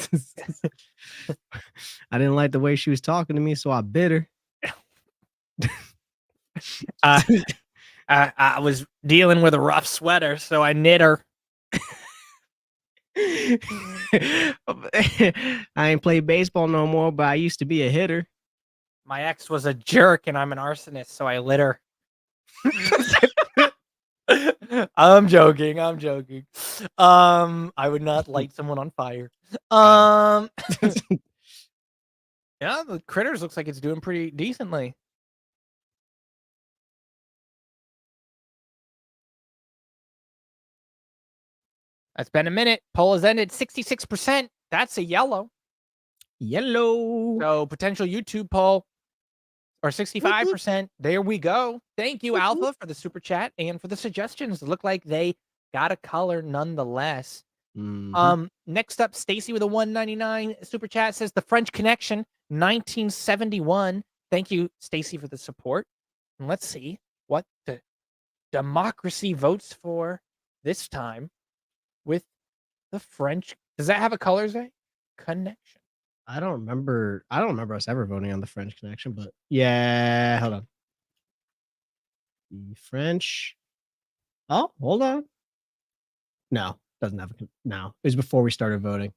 didn't like the way she was talking to me, so I bit her. I was dealing with a rough sweater, so I knit her. I ain't play baseball no more, but I used to be a hitter. My ex was a jerk, and I'm an arsonist, so I lit her. I'm joking. I would not light someone on fire. Yeah, the Critters looks like it's doing pretty decently. It's been a minute. Poll has ended. 66%. That's a yellow. Yellow. So potential YouTube poll. Or 65%. There we go. Thank you, Alpha, for the super chat and for the suggestions. Look like they got a color nonetheless. Next up, Stacy with a 199 super chat says the French Connection 1971. Thank you, Stacy, for the support. And let's see what the democracy votes for this time with the French. Does that have a color, Zay? Connection. I don't remember us ever voting on the French Connection, but yeah, hold on. The French. Oh, hold on. No, doesn't have a no. It was before we started voting.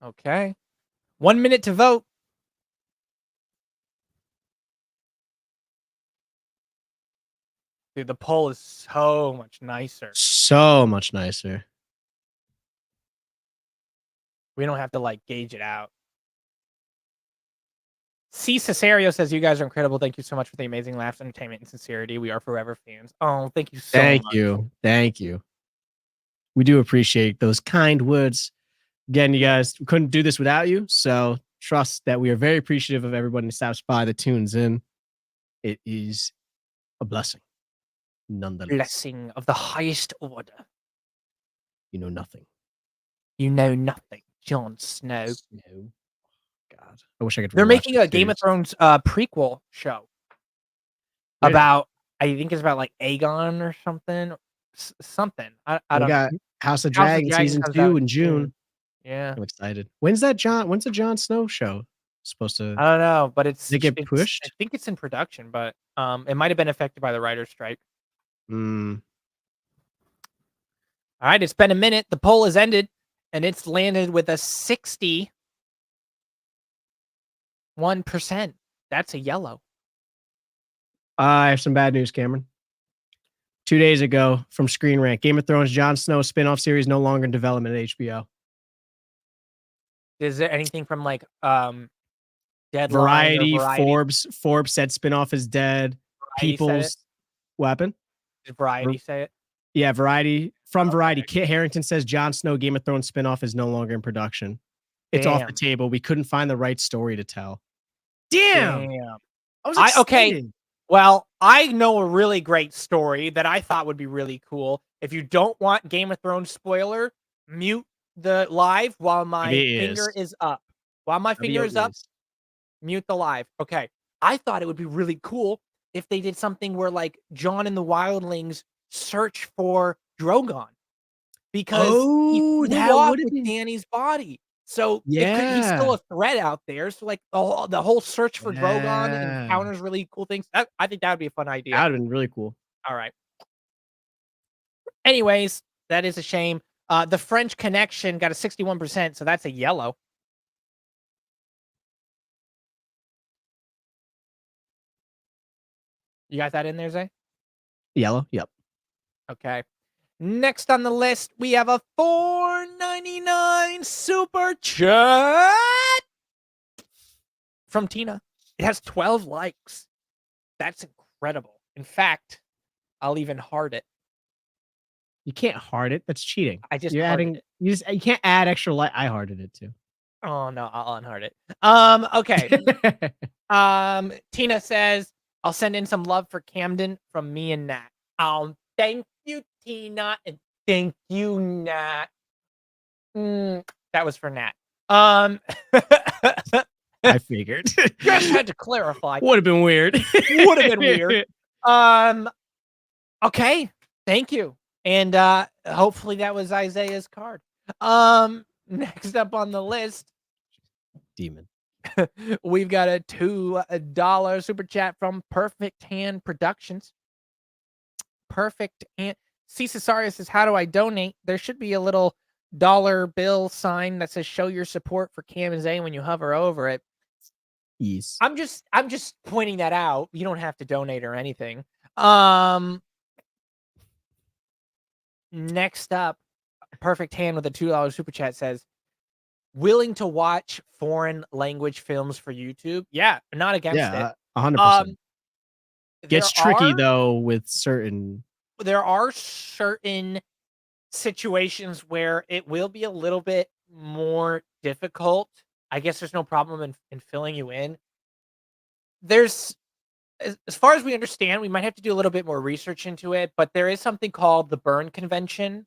Okay. 1 minute to vote. Dude, the poll is so much nicer. So much nicer. We don't have to like gauge it out. C. Cesario says, you guys are incredible. Thank you so much for the amazing laughs, entertainment, and sincerity. We are forever fans. Oh, thank you so much. Thank you. We do appreciate those kind words. Again, you guys, we couldn't do this without you. So trust that we are very appreciative of everybody in South Spy that tunes in. It is a blessing. Nonetheless. Blessing of the highest order. You know nothing. You know nothing. Jon Snow. No. God. I wish I could. They're making a Game of Thrones prequel show. Really? About, I think it's about like Aegon or something. Something. I don't know. House of Dragon season 2 in June. Yeah. I'm excited. When's the Jon Snow show supposed to? I don't know, but Did it get pushed? I think it's in production, but it might have been affected by the writer's strike. Mm. All right, it's been a minute. The poll has ended, and it's landed with a 61%. That's a yellow. I have some bad news, Cameron. 2 days ago from Screen Rant, Game of Thrones Jon Snow spin-off series no longer in development at HBO. Is there anything from like Deadline Variety, Forbes said spin-off is dead. People's weapon. Did Variety say it? Yeah, Variety. From Variety, Kit Harington says Jon Snow Game of Thrones spin-off is no longer in production. It's off the table. We couldn't find the right story to tell. Damn. I was excited. Okay. Well, I know a really great story that I thought would be really cool. If you don't want Game of Thrones spoiler, mute the live while my finger is up. While my finger is up, mute the live. Okay. I thought it would be really cool if they did something where like Jon and the Wildlings search for Drogon because he flew off with Dany's body. So he's still a threat out there. So like the whole search for Drogon encounters really cool things. I think that would be a fun idea. That would have been really cool. All right. Anyways, that is a shame. The French Connection got a 61%, so that's a yellow. You got that in there, Zay? Yellow? Yep. Okay. Next on the list, we have a $4.99 super chat from Tina. It has 12 likes. That's incredible. In fact, I'll even heart it. You can't heart it. That's cheating. You're adding. You can't add extra like. I hearted it too. Oh no, I'll unheart it. Okay. Tina says, "I'll send in some love for Camden from me and Nat." Thank you, Tina, and thank you, Nat. That was for Nat. I figured. Just had to clarify. Would have been weird. Would have been weird. Okay. Thank you. And hopefully that was Isaiah's card. Next up on the list, Demon. We've got a $2 super chat from Perfect Hand Productions. Perfect Hand. C. Cesario says, "How do I donate?" There should be a little dollar bill sign that says "Show your support for Cam&Zay" when you hover over it. Yes. I'm just pointing that out. You don't have to donate or anything. Next up, Perfect Hand with a $2 super chat says, "Willing to watch foreign language films for YouTube?" Yeah, not against it. 100%. Gets tricky though with certain. There are certain situations where it will be a little bit more difficult. I guess there's no problem in filling you in. There's, as far as we understand, we might have to do a little bit more research into it, but there is something called the Berne Convention,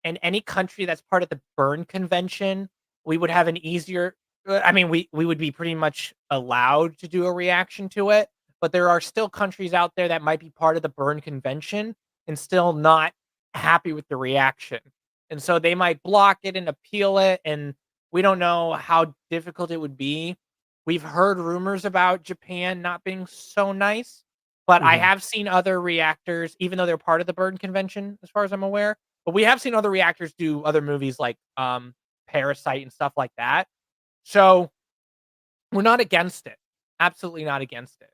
and any country that's part of the Berne Convention, we would have an easier. I mean, we would be pretty much allowed to do a reaction to it, but there are still countries out there that might be part of the Berne Convention and still not happy with the reaction, and so they might block it and appeal it, and we don't know how difficult it would be. We've heard rumors about Japan not being so nice, but I Mhm. have seen other reactors, even though they're part of the Berne Convention, as far as I'm aware. But we have seen other reactors do other movies like Parasite and stuff like that. So we're not against it. Absolutely not against it.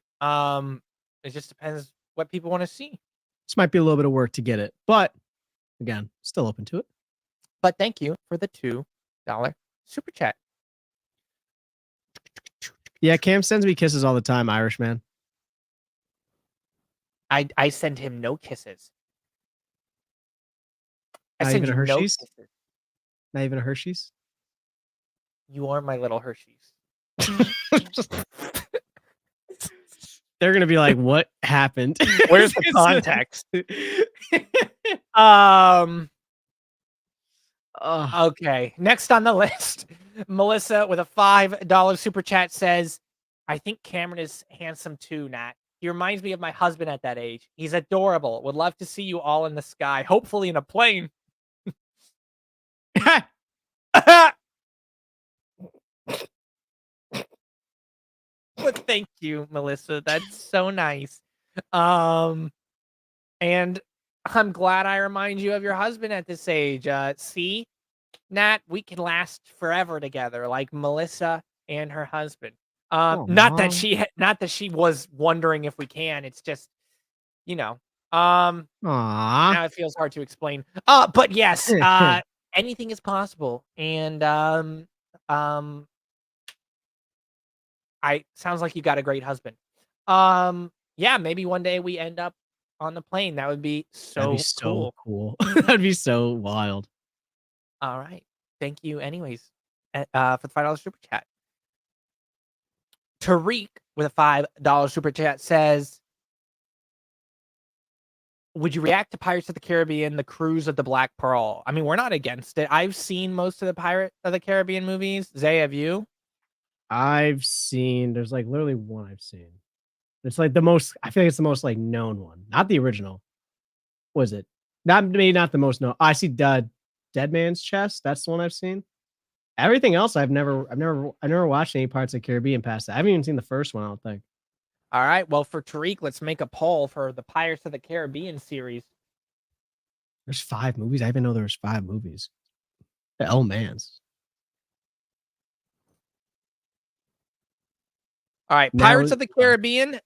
It just depends what people want to see. This might be a little bit of work to get it, but again, still open to it. But thank you for the $2 super chat. Yeah, Cam sends me kisses all the time, Irish man. I send him no kisses. I Not send even a you no Hershey's? kisses. Not even a Hershey's. You are my little Hershey's. They're gonna be like, "What happened? Where's the context? Um. Ugh. Okay. Next on the list, Melissa with a $5 super chat says, "I think Cameron is handsome too, Nat. He reminds me of my husband at that age. He's adorable. Would love to see you all in the sky, hopefully in a plane." But thank you, Melissa. That's so nice. And I'm glad I remind you of your husband at this age. See, Nat, we can last forever together, like Melissa and her husband. Not that she was wondering if we can. It's just, you know, Aw. now it feels hard to explain. But yes, anything is possible. And I sounds like you got a great husband. Yeah, maybe one day we end up on the plane. That would be That'd be so so cool. cool. That'd be so wild. All right. Thank you anyways for the $5 super chat. Tariq with a $5 super chat says, "Would you react to Pirates of the Caribbean, The Cruise of the Black Pearl?" I mean, we're not against it. I've seen most of the Pirate of the Caribbean movies. Zay, have you? There's like literally one I've seen. It's like the most, I feel like it's the most like known one, not the original. Was it? Not maybe not the most known. I see Dead Man's Chest. That's the one I've seen. Everything else I've never watched any parts of the Caribbean past that. I haven't even seen the first one, I don't think. All right. Well, for Tariq, let's make a poll for the Pirates of the Caribbean series. There's 5 movies. I didn't know there was 5 movies. Oh man's. All right, Now Pirates of the Caribbean.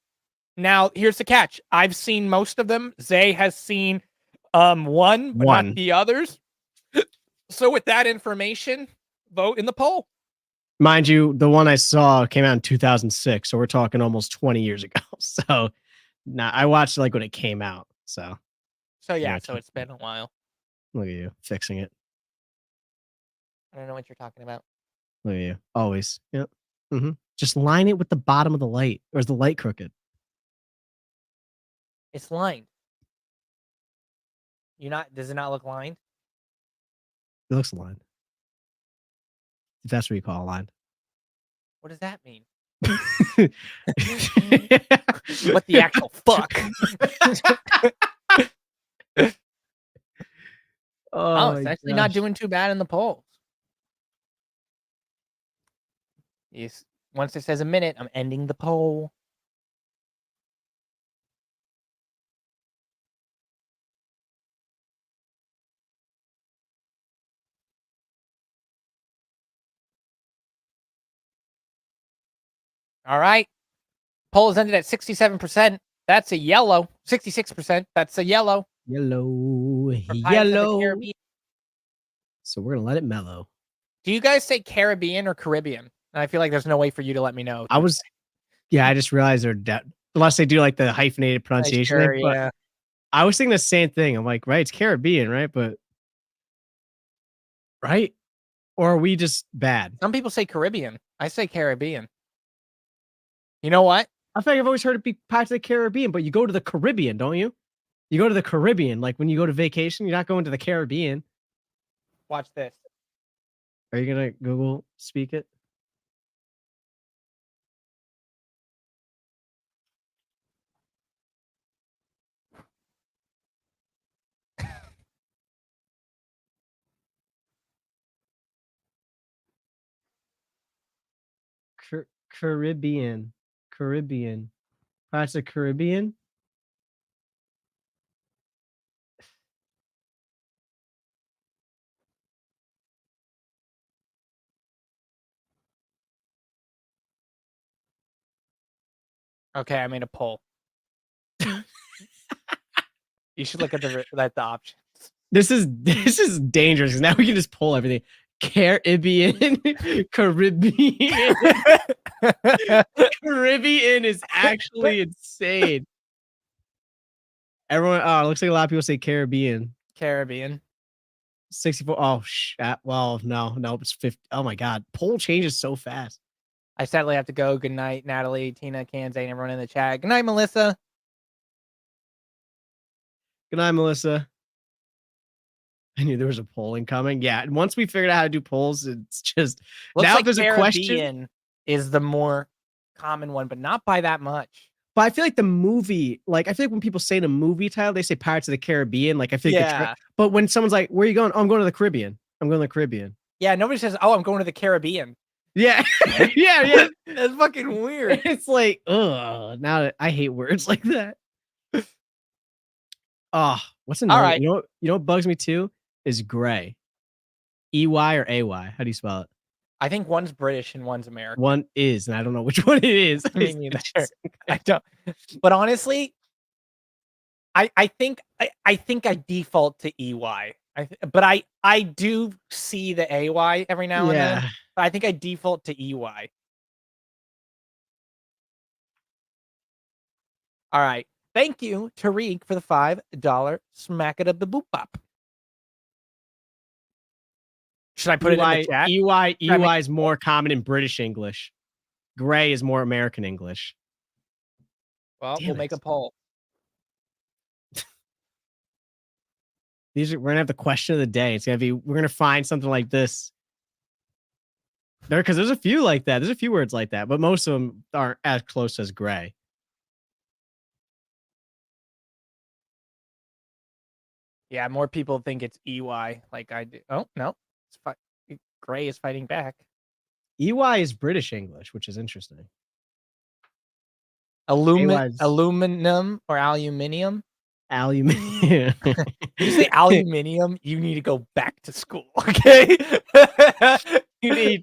Now, here's the catch. I've seen most of them. Zay has seen one, but not the others. So with that information, vote in the poll. Mind you, the one I saw came out in 2006, so we're talking almost 20 years ago. So, I watched like when it came out. So yeah, so it's been a while. Look at you fixing it. I don't know what you're talking about. Look at you. Always. Yep. Just line it with the bottom of the light. Or is the light crooked? It's lined. Does it not look lined? It looks lined. If that's what you call a line. What does that mean? What the actual fuck? It's actually not doing too bad in the polls. Yes. Once it says a minute, I'm ending the poll. All right. Poll is ended at 67%. That's a yellow. 66%. That's a yellow. Yellow. So we're gonna let it mellow. Do you guys say Caribbean or Caribbean? I feel like there's no way for you to let me know. I just realized unless they do like the hyphenated pronunciation. Sure, yeah. I was thinking the same thing. I'm like, right, it's Caribbean, right? But right? Or are we just bad? Some people say Caribbean. I say Caribbean. You know what? I feel like I've always heard it be Pirates of the Caribbean, but you go to the Caribbean, don't you? You go to the Caribbean, like when you go to vacation, you're not going to the Caribbean. Watch this. Are you gonna Google speak it? Caribbean. Pirates of the Caribbean. Okay, I made a poll. You should look at the options. This is dangerous. Now we can just pull everything. Caribbean. Caribbean is actually insane. Everyone, it looks like a lot of people say Caribbean. 64. Oh, well, no, it's 50. Oh my God. Poll changes so fast. I sadly have to go. Good night, Natalie, Tina, Cam&Zay, and everyone in the chat. Good night, Melissa. Good night, Melissa. I knew there was a polling coming. Yeah, and once we figured out how to do polls, it's just Looks now like if there's Caribbean a question is the more common one, but not by that much. But I feel like the movie, like I feel like when people say the movie title, they say Pirates of the Caribbean. Like I think, but when someone's like, "Where are you going?" Oh, I'm going to the Caribbean. I'm going to the Caribbean. Yeah, nobody says, "Oh, I'm going to the Caribbean." Yeah, yeah. That's fucking weird. It's like, ugh. Now I hate words like that. Oh, what's another? Right. You know what bugs me too is gray. EY or AY? How do you spell it? I think one's British and one's American. One is, and I don't know which one it is. Me neither. I don't. But honestly, I think I default to EY. But I do see the AY every now and then. But I think I default to EY. All right. Thank you, Tariq, for the $5 smack it up the boop bop. Should I put it in the chat? EY is more common in British English. Gray is more American English. Well, we'll make a poll. We're gonna have the question of the day. It's gonna be, we're gonna find something like this. Because there's a few like that. There's a few words like that, but most of them aren't as close as gray. Yeah, more people think it's EY like I do. Oh, no. Gray is fighting back. EY is British English, which is interesting. Aluminum or aluminium? Aluminium. You say aluminium, you need to go back to school, okay? You need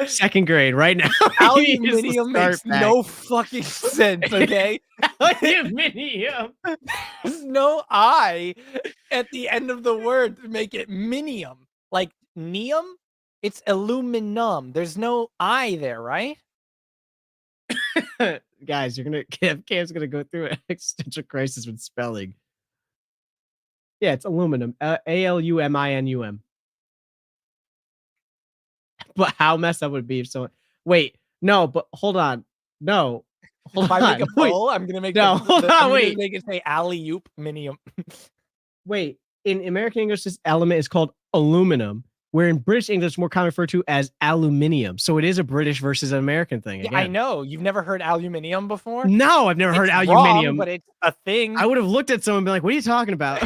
second grade right now. Aluminium makes no fucking sense, okay? Aluminium. There's no I at the end of the word to make it minium. Like neum, it's aluminum. There's no I there, right? Guys, Cam's gonna go through an existential crisis with spelling. Yeah, it's aluminum. ALUMINUM. But how messed up would it be if someone? Wait, no, but hold on. No, hold on. If I make a poll, I'm gonna make make it say alley-oop minium. Wait, in American English, this element is called aluminum, where in British English, it's more commonly referred to as aluminium. So it is a British versus an American thing. Yeah, I know. You've never heard aluminium before? No, I've never heard aluminium. Wrong, but it's a thing. I would have looked at someone and been like, "What are you talking about?"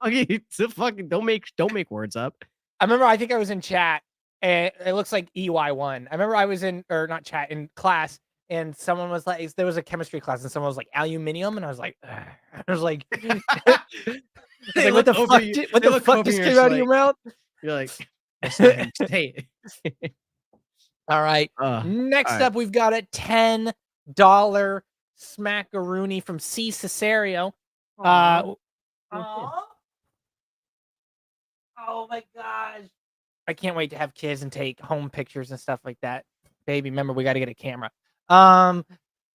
Okay, so fucking don't make words up. I think I was in chat, and it looks like EY1. I remember I was in class, and someone was like, there was a chemistry class, and someone was like aluminium, and I was like, what the fuck just came out of your mouth? You're like, say it. All right. Next up, we've got a $10 smackaroonie from C. Cesario. Oh my gosh. I can't wait to have kids and take home pictures and stuff like that. Baby, remember, we got to get a camera.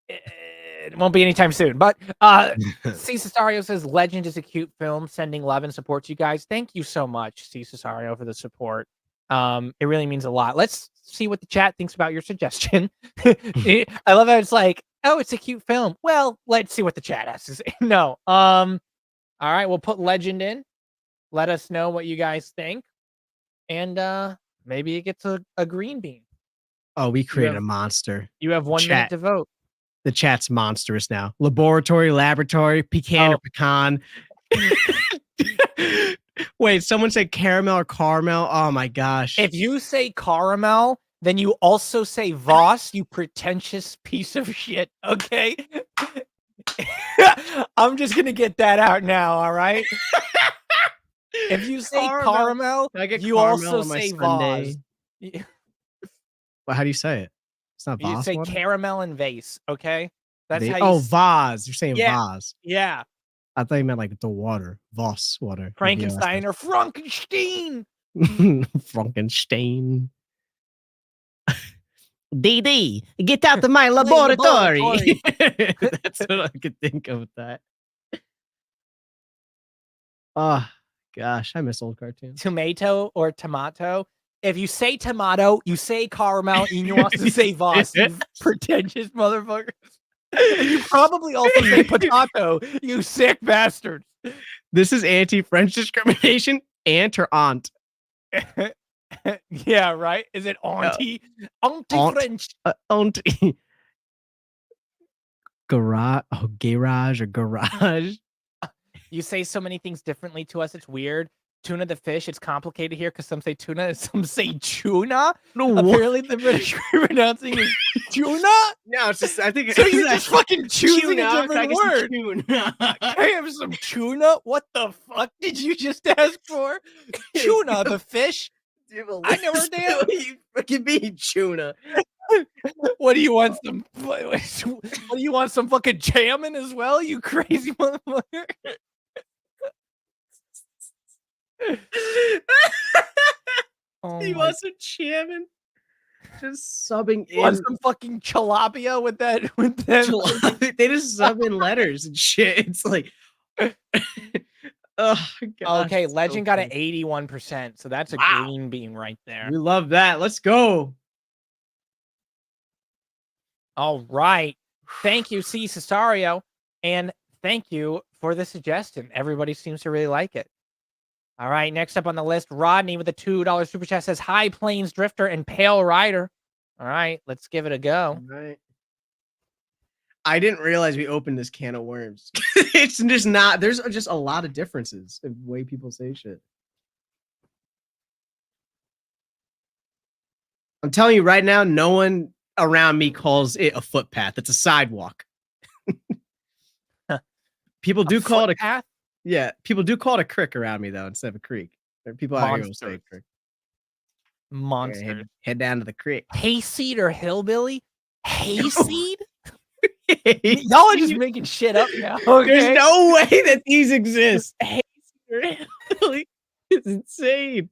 It won't be anytime soon, but C. Cesario says, Legend is a cute film, sending love and support to you guys. Thank you so much, C. Cesario, for the support. It really means a lot. Let's see what the chat thinks about your suggestion. I love how it's like, oh, it's a cute film. Well, let's see what the chat has to say. No. All right, we'll put Legend in. Let us know what you guys think. and maybe it gets a green bean. Oh, we created have- a monster. You have 1 minute Chat. to vote. The chat's monstrous now. Laboratory, pecan or pecan. Wait, someone said caramel or caramel? Oh my gosh. If you say caramel, then you also say Voss, you pretentious piece of shit, okay? I'm just gonna get that out now, all right? If you say caramel, I get you caramel also on my say sundae. Voss. Well, how do you say it? It's not You Voss say water? caramel and vase, okay? That's how you Oh, vase. You're saying Yeah. vase. Yeah. I thought you meant like the water. Voss water. Frankenstein or Frankenstein. Frankenstein. DD, get out of my laboratory. laboratory. That's what I could think of with that. Oh, gosh. I miss old cartoons. Tomato or tomato. If you say tomato, you say caramel, and you also say Voss, you pretentious motherfucker. And you probably also say potato, you sick bastards. This is anti-French discrimination. Aunt or aunt? Yeah, right? Is it auntie? Auntie-French. Aunt. Garage or garage. You say so many things differently to us, it's weird. Tuna the fish, it's complicated here because some say tuna and some say tuna. No, Apparently the British are pronouncing it tuna? No, it's just, I think So you're just fucking choosing a different I word. Tuna. I have some tuna? What the fuck did you just ask for? Tuna, the fish? I never did. You fucking mean tuna. What do you want? What do you want? Some fucking jamming as well? You crazy motherfucker! Oh You my- want some jamming? Just subbing You want in. some fucking tilapia with that? With that? They just sub in letters and shit. It's like, oh god. Okay, Legend got an funny. 81%, so that's a Wow. green bean right there. We love that. Let's go. All right, thank you, C. Cesario, and thank you for the suggestion. Everybody seems to really like it. All right, next up on the list, Rodney with a $2 super chat says High Plains Drifter and Pale Rider. All right, let's give it a go. All right. I didn't realize we opened this can of worms. It's just not. There's just a lot of differences in the way people say shit. I'm telling you right now, no one around me calls it a footpath. It's a sidewalk. People do call it a path. Yeah, people do call it a creek around me though instead of a creek. People out here will say creek. Monster. Head down to the creek. Hayseed or hillbilly? Hayseed? Y'all are just making shit up now. Okay? There's no way that these exist. Hayseed or hillbilly? It's insane.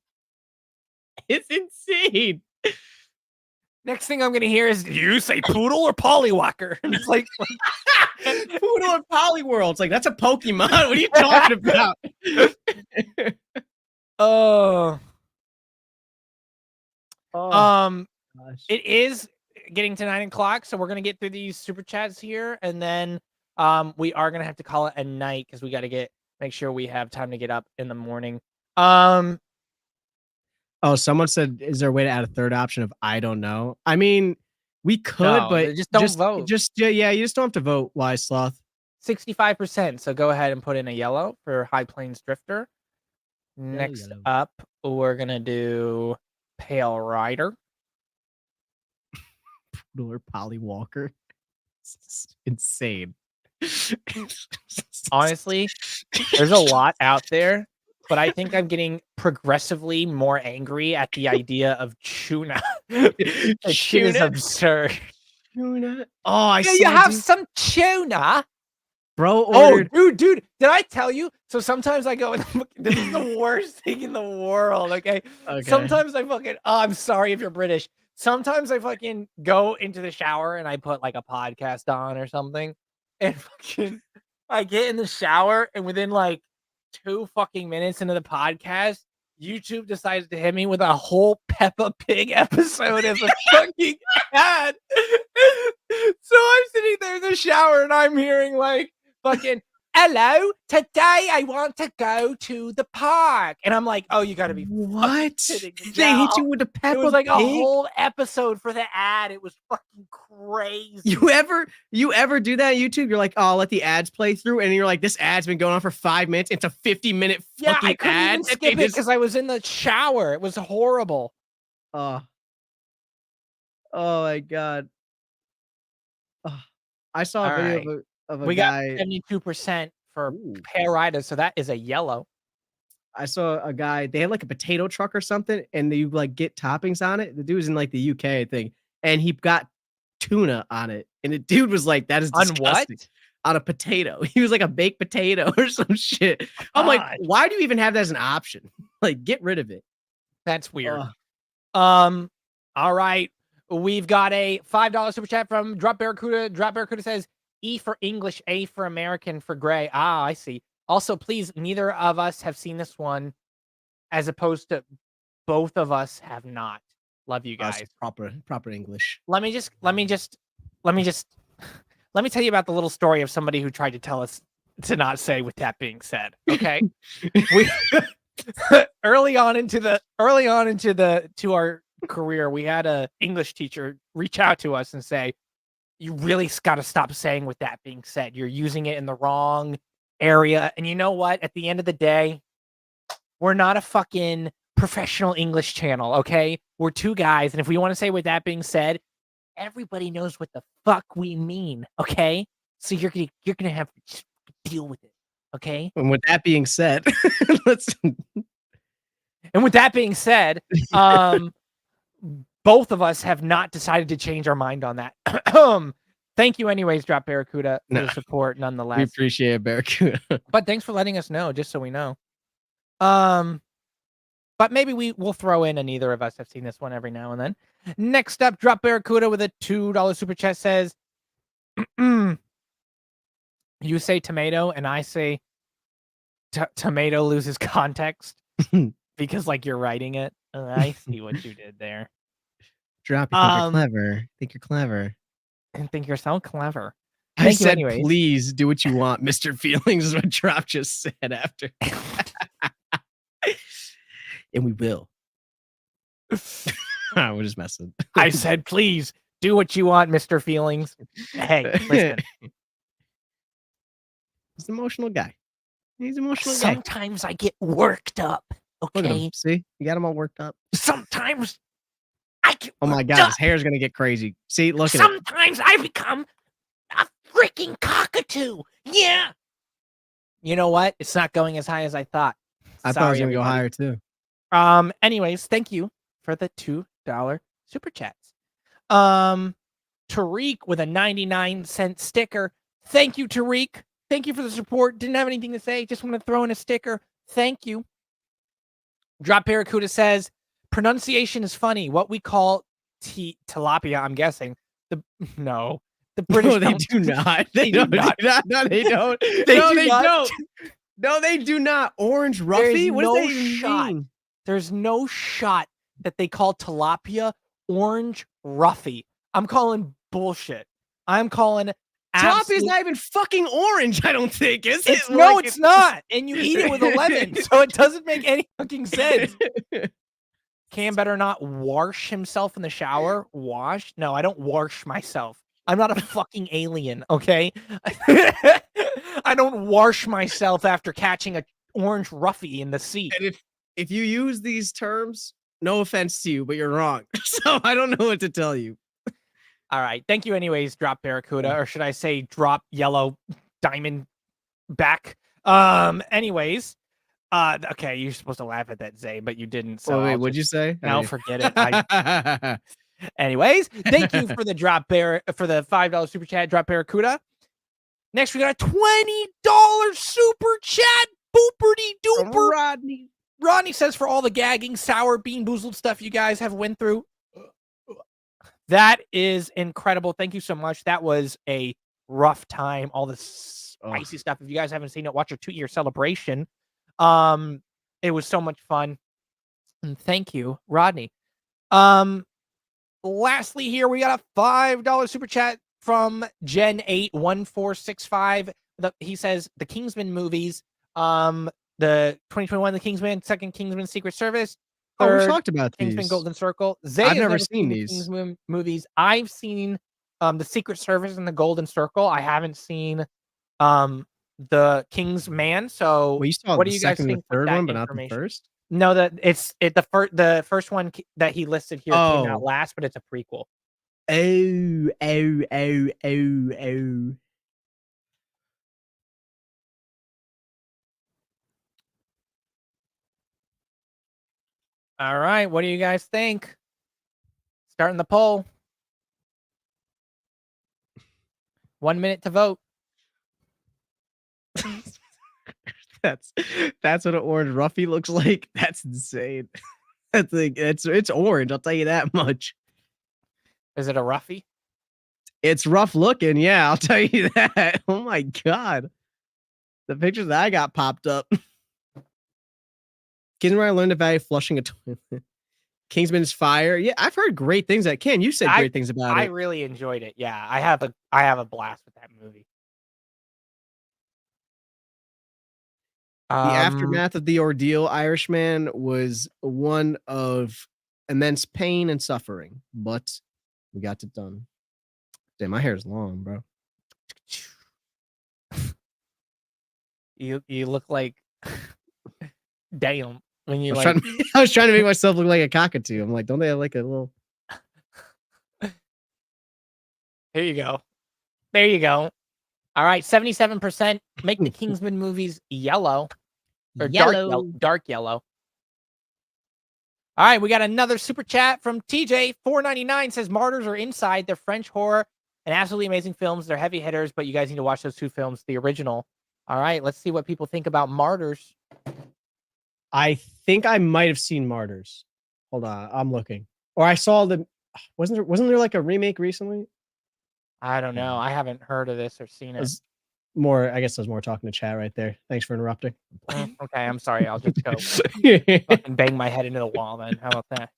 It's insane. Next thing I'm gonna hear is, do you say poodle or pollywalker? And it's like Poodle or Poliworld. It's like, that's a Pokemon. What are you talking about? Oh. Gosh. It is getting to 9 o'clock, so we're gonna get through these super chats here, and then we are gonna have to call it a night because we got to make sure we have time to get up in the morning. Oh, someone said, is there a way to add a third option of I don't know? I mean, we could, No, but just don't vote. Yeah, you just don't have to vote, Wise Sloth. 65%. So go ahead and put in a yellow for High Plains Drifter. Next yellow. up, we're gonna do Pale Rider. Poodle or Polywalker. It's insane. Honestly, there's a lot out there, but I think I'm getting progressively more angry at the idea of tuna. That shit is Tuna? absurd. Tuna? Oh, I Yeah, see. you have some tuna. Bro Oh, ordered. dude, did I tell you? So sometimes I go, this is the worst thing in the world, okay? Sometimes I fucking, I'm sorry if you're British. Sometimes I fucking go into the shower and I put like a podcast on or something. And fucking, I get in the shower and within like 2 fucking minutes into the podcast, YouTube decides to hit me with a whole Peppa Pig episode as a fucking ad. So I'm sitting there in the shower and I'm hearing like fucking hello, today I want to go to the park. And I'm like, oh, you got to be What? kidding me. They Yeah, hit you with a Peppa it was like a Pig? whole episode for the ad. It was fucking crazy. You ever do that on YouTube? You're like, oh, I'll let the ads play through, and you're like, this ad's been going on for 5 minutes. It's a 50-minute Yeah, fucking I couldn't ad. even skip it because I was in the shower. It was horrible. Oh my god. Oh, I saw a All video right. of a We got guy. 72% for Ooh. Paradise, so that is a yellow. I saw a guy. They had like a potato truck or something, and you like get toppings on it. The dude was in like the UK, I think, and he got tuna on it, and the dude was like, "That is On disgusting." what? On a potato. He was like a baked potato or some shit. I'm like, God. why do you even have that as an option? Like, get rid of it. That's weird. Ugh. All right. We've got a $5 super chat from Drop Barracuda. Drop Barracuda says, E for English, A for American for gray. Ah, I see. Also, please, neither of us have seen this one, as opposed to both of us have not. Love you guys. Proper English. Let me tell you about the little story of somebody who tried to tell us to not say. With that being said, okay, we early on into our career, we had a English teacher reach out to us and say, "You really got to stop saying with that being said. You're using it in the wrong area." And you know what? At the end of the day, we're not a fucking professional English channel, okay? We're two guys, and if we want to say with that being said, everybody knows what the fuck we mean, okay? So you're gonna have to just deal with it, okay? And with that being said, let's. And with that being said, both of us have not decided to change our mind on that. Thank you, anyways, Drop Barracuda, for the support, nonetheless. We appreciate it, Barracuda. But thanks for letting us know, just so we know. But maybe we'll throw in, and neither of us have seen this one every now and then. Next up, Drop Barracuda with a $2 super chat says, you say tomato, and I say tomato loses context because, like, you're writing it. I see what you did there. Drop, you think you're clever. Think you're clever. And think you're so clever. I said, please do what you want, Mr. Feelings, is what Drop just said after. And we will. We're just messing. I said, please do what you want, Mr. Feelings. Hey, listen. He's an emotional guy. He's an emotional guy. Sometimes I get worked up. Look at Okay. him. See? You got him all worked up. Sometimes I get Oh my worked god, up. his hair's gonna get crazy. See, look at it. Sometimes I become a freaking cockatoo. Yeah. You know what? It's not going as high as I thought. I thought it was gonna go higher too. Anyways, thank you for the $2 super chats. Tariq with a 99-cent sticker. Thank you, Tariq. Thank you for the support. Didn't have anything to say. Just want to throw in a sticker. Thank you. Drop Barracuda says, pronunciation is funny. What we call tilapia, I'm guessing. The British. No, they do not. They don't. No, they don't. They No, do they not. don't. No, they do not. Orange Ruffy? What does that even mean? There's no shot that they call tilapia orange Ruffy. I'm calling bullshit. I'm calling Tilapia's not even fucking orange, I don't think, is it? No, it's not. And you eat it with a lemon, so it doesn't make any fucking sense. Cam better not wash himself in the shower. Wash? No, I don't wash myself. I'm not a fucking alien, okay? I don't wash myself after catching a orange Ruffy in the sea. And if you use these terms, no offense to you, but you're wrong. So I don't know what to tell you. All right. Thank you anyways, Drop Barracuda, or should I say Drop Yellow Diamond Back. Anyways, okay, you're supposed to laugh at that, Zay, but you didn't. So wait, what'd you say? No, forget it. Anyways, thank you for the for the $5 super chat, Drop Barracuda. Next, we got a $20 super chat, booperty duper. Rodney says, for all the gagging, sour, bean boozled stuff you guys have went through. That is incredible. Thank you so much. That was a rough time. All the spicy stuff. If you guys haven't seen it, watch our 2-year celebration. It was so much fun. And thank you, Rodney. Lastly, here we got a $5 super chat from Gen81465. he says the Kingsman movies, the 2021 The Kingsman, second Kingsman Secret Service, Oh, we third talked about Kingsman these. Golden Circle. Zay I've has never never seen the these. Kingsman movies. I've seen the Secret Service and the Golden Circle. I haven't seen the Kingsman. So Well, you saw what the do you guys second and think the with third that one, but not the information? first. No, the first one that he listed here came out Oh. last, but it's a prequel. Oh. All right, what do you guys think? Starting the poll. 1 minute to vote. That's what an orange Ruffy looks like. That's insane. That's like it's orange. I'll tell you that much. Is it a Ruffy? It's rough looking. Yeah, I'll tell you that. Oh my god, the pictures that I got popped up. Kingsman, where I learned the value of flushing a toilet. Kingsman's Fire. Yeah, I've heard great things. Ken, you said great things about I it. really enjoyed it. Yeah, I have a blast with that movie. The aftermath of the ordeal, Irishman, was one of immense pain and suffering, but we got it done. Damn, my hair is long, bro. You look like damn when you I was trying to make myself look like a cockatoo. I'm like, don't they have like a little? Here you go. There you go. All right, 77% make the Kingsman movies yellow or dark yellow. All right, we got another super chat from TJ 499 says Martyrs are inside. They're French horror and absolutely amazing films. They're heavy hitters, but you guys need to watch those two films, the original. All right, let's see what people think about Martyrs. I think I might have seen Martyrs. Hold on, I'm looking. Or I saw the. Wasn't there like a remake recently? I don't know. I haven't heard of this or seen it. I guess I was more talking to chat right there. Thanks for interrupting. Okay, I'm sorry. I'll just go fucking bang my head into the wall then. How about that?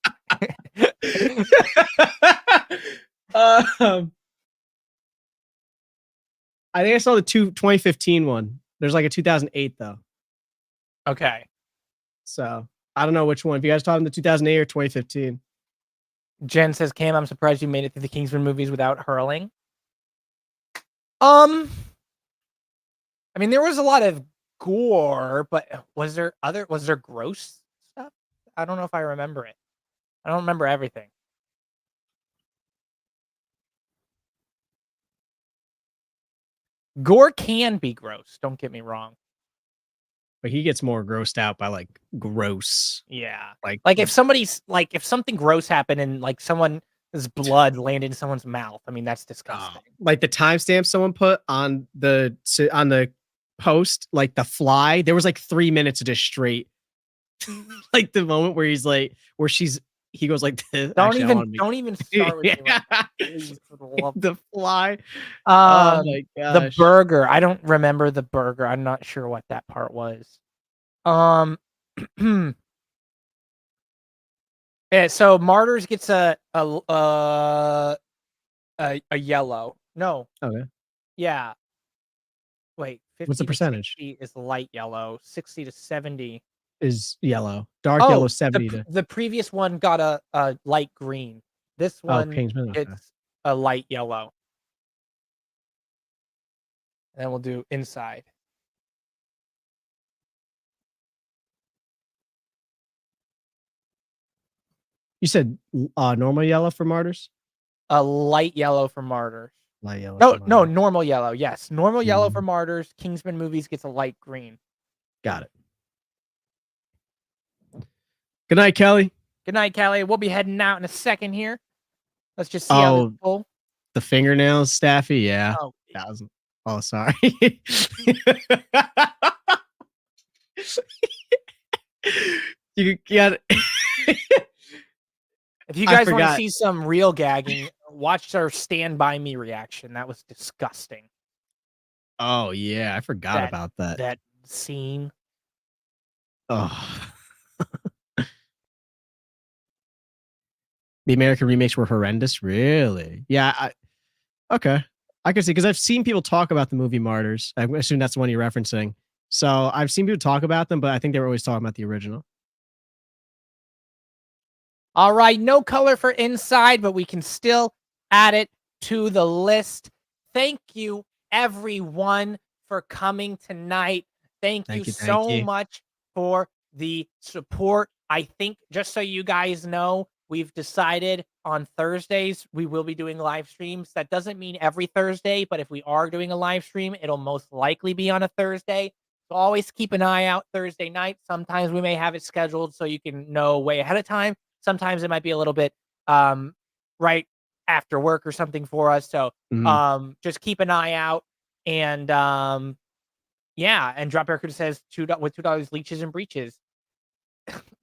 I think I saw the 2015 one. There's like a 2008 though. Okay. So I don't know which one. If you guys talking the 2008 or 2015. Jen says, Cam, I'm surprised you made it through the Kingsman movies without hurling. I mean, there was a lot of gore, but was there gross stuff? I don't know if I remember it. I don't remember everything. Gore can be gross. Don't get me wrong. But he gets more grossed out by like gross. Yeah. Like if something gross happened and like someone's blood landed in someone's mouth, I mean, that's disgusting. Like the timestamp someone put on the post, like the fly, there was like 3 minutes of just straight. Like the moment where he goes like this. Don't even start with the fly. Oh my gosh. The burger. I don't remember the burger. I'm not sure what that part was. Yeah, so Martyrs gets a yellow. No. Okay. Yeah. Wait, 50 what's the percentage? Is light yellow. 60 to 70 is yellow. Dark yellow 70 the previous one got a light green. This one gets a light yellow. And then we'll do inside. You said normal yellow for Martyrs? A light yellow for Martyrs. Light yellow. No, normal yellow. Yes, normal yellow for Martyrs. Kingsman movies gets a light green. Got it. Good night, Kelly. Good night, Kelly. We'll be heading out in a second here. Let's just see how this goes. The fingernails, Staffy. Yeah. Oh, 1,000. Oh, sorry. You got it. If you guys want to see some real gagging, watch our Stand By Me reaction. That was disgusting. Oh, yeah. I forgot about that. That scene. Oh. The American remakes were horrendous. Really? Yeah. Okay. I could see, because I've seen people talk about the movie Martyrs. I assume that's the one you're referencing. So I've seen people talk about them, but I think they were always talking about the original. All right, no color for Inside, but we can still add it to the list. Thank you, everyone, for coming tonight. Thank you so much for the support. I think, just so you guys know, we've decided on Thursdays we will be doing live streams. That doesn't mean every Thursday, but if we are doing a live stream, it'll most likely be on a Thursday. So always keep an eye out Thursday night. Sometimes we may have it scheduled so you can know way ahead of time. Sometimes it might be a little bit right after work or something for us. So just keep an eye out. And yeah, and Drop Record says $2 leeches and breaches.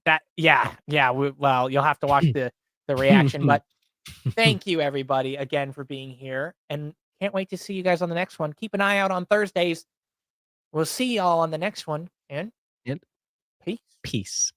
Well, you'll have to watch the reaction, but thank you everybody again for being here, and can't wait to see you guys on the next one. Keep an eye out on Thursdays. We'll see y'all on the next one, and Yep. peace. Peace.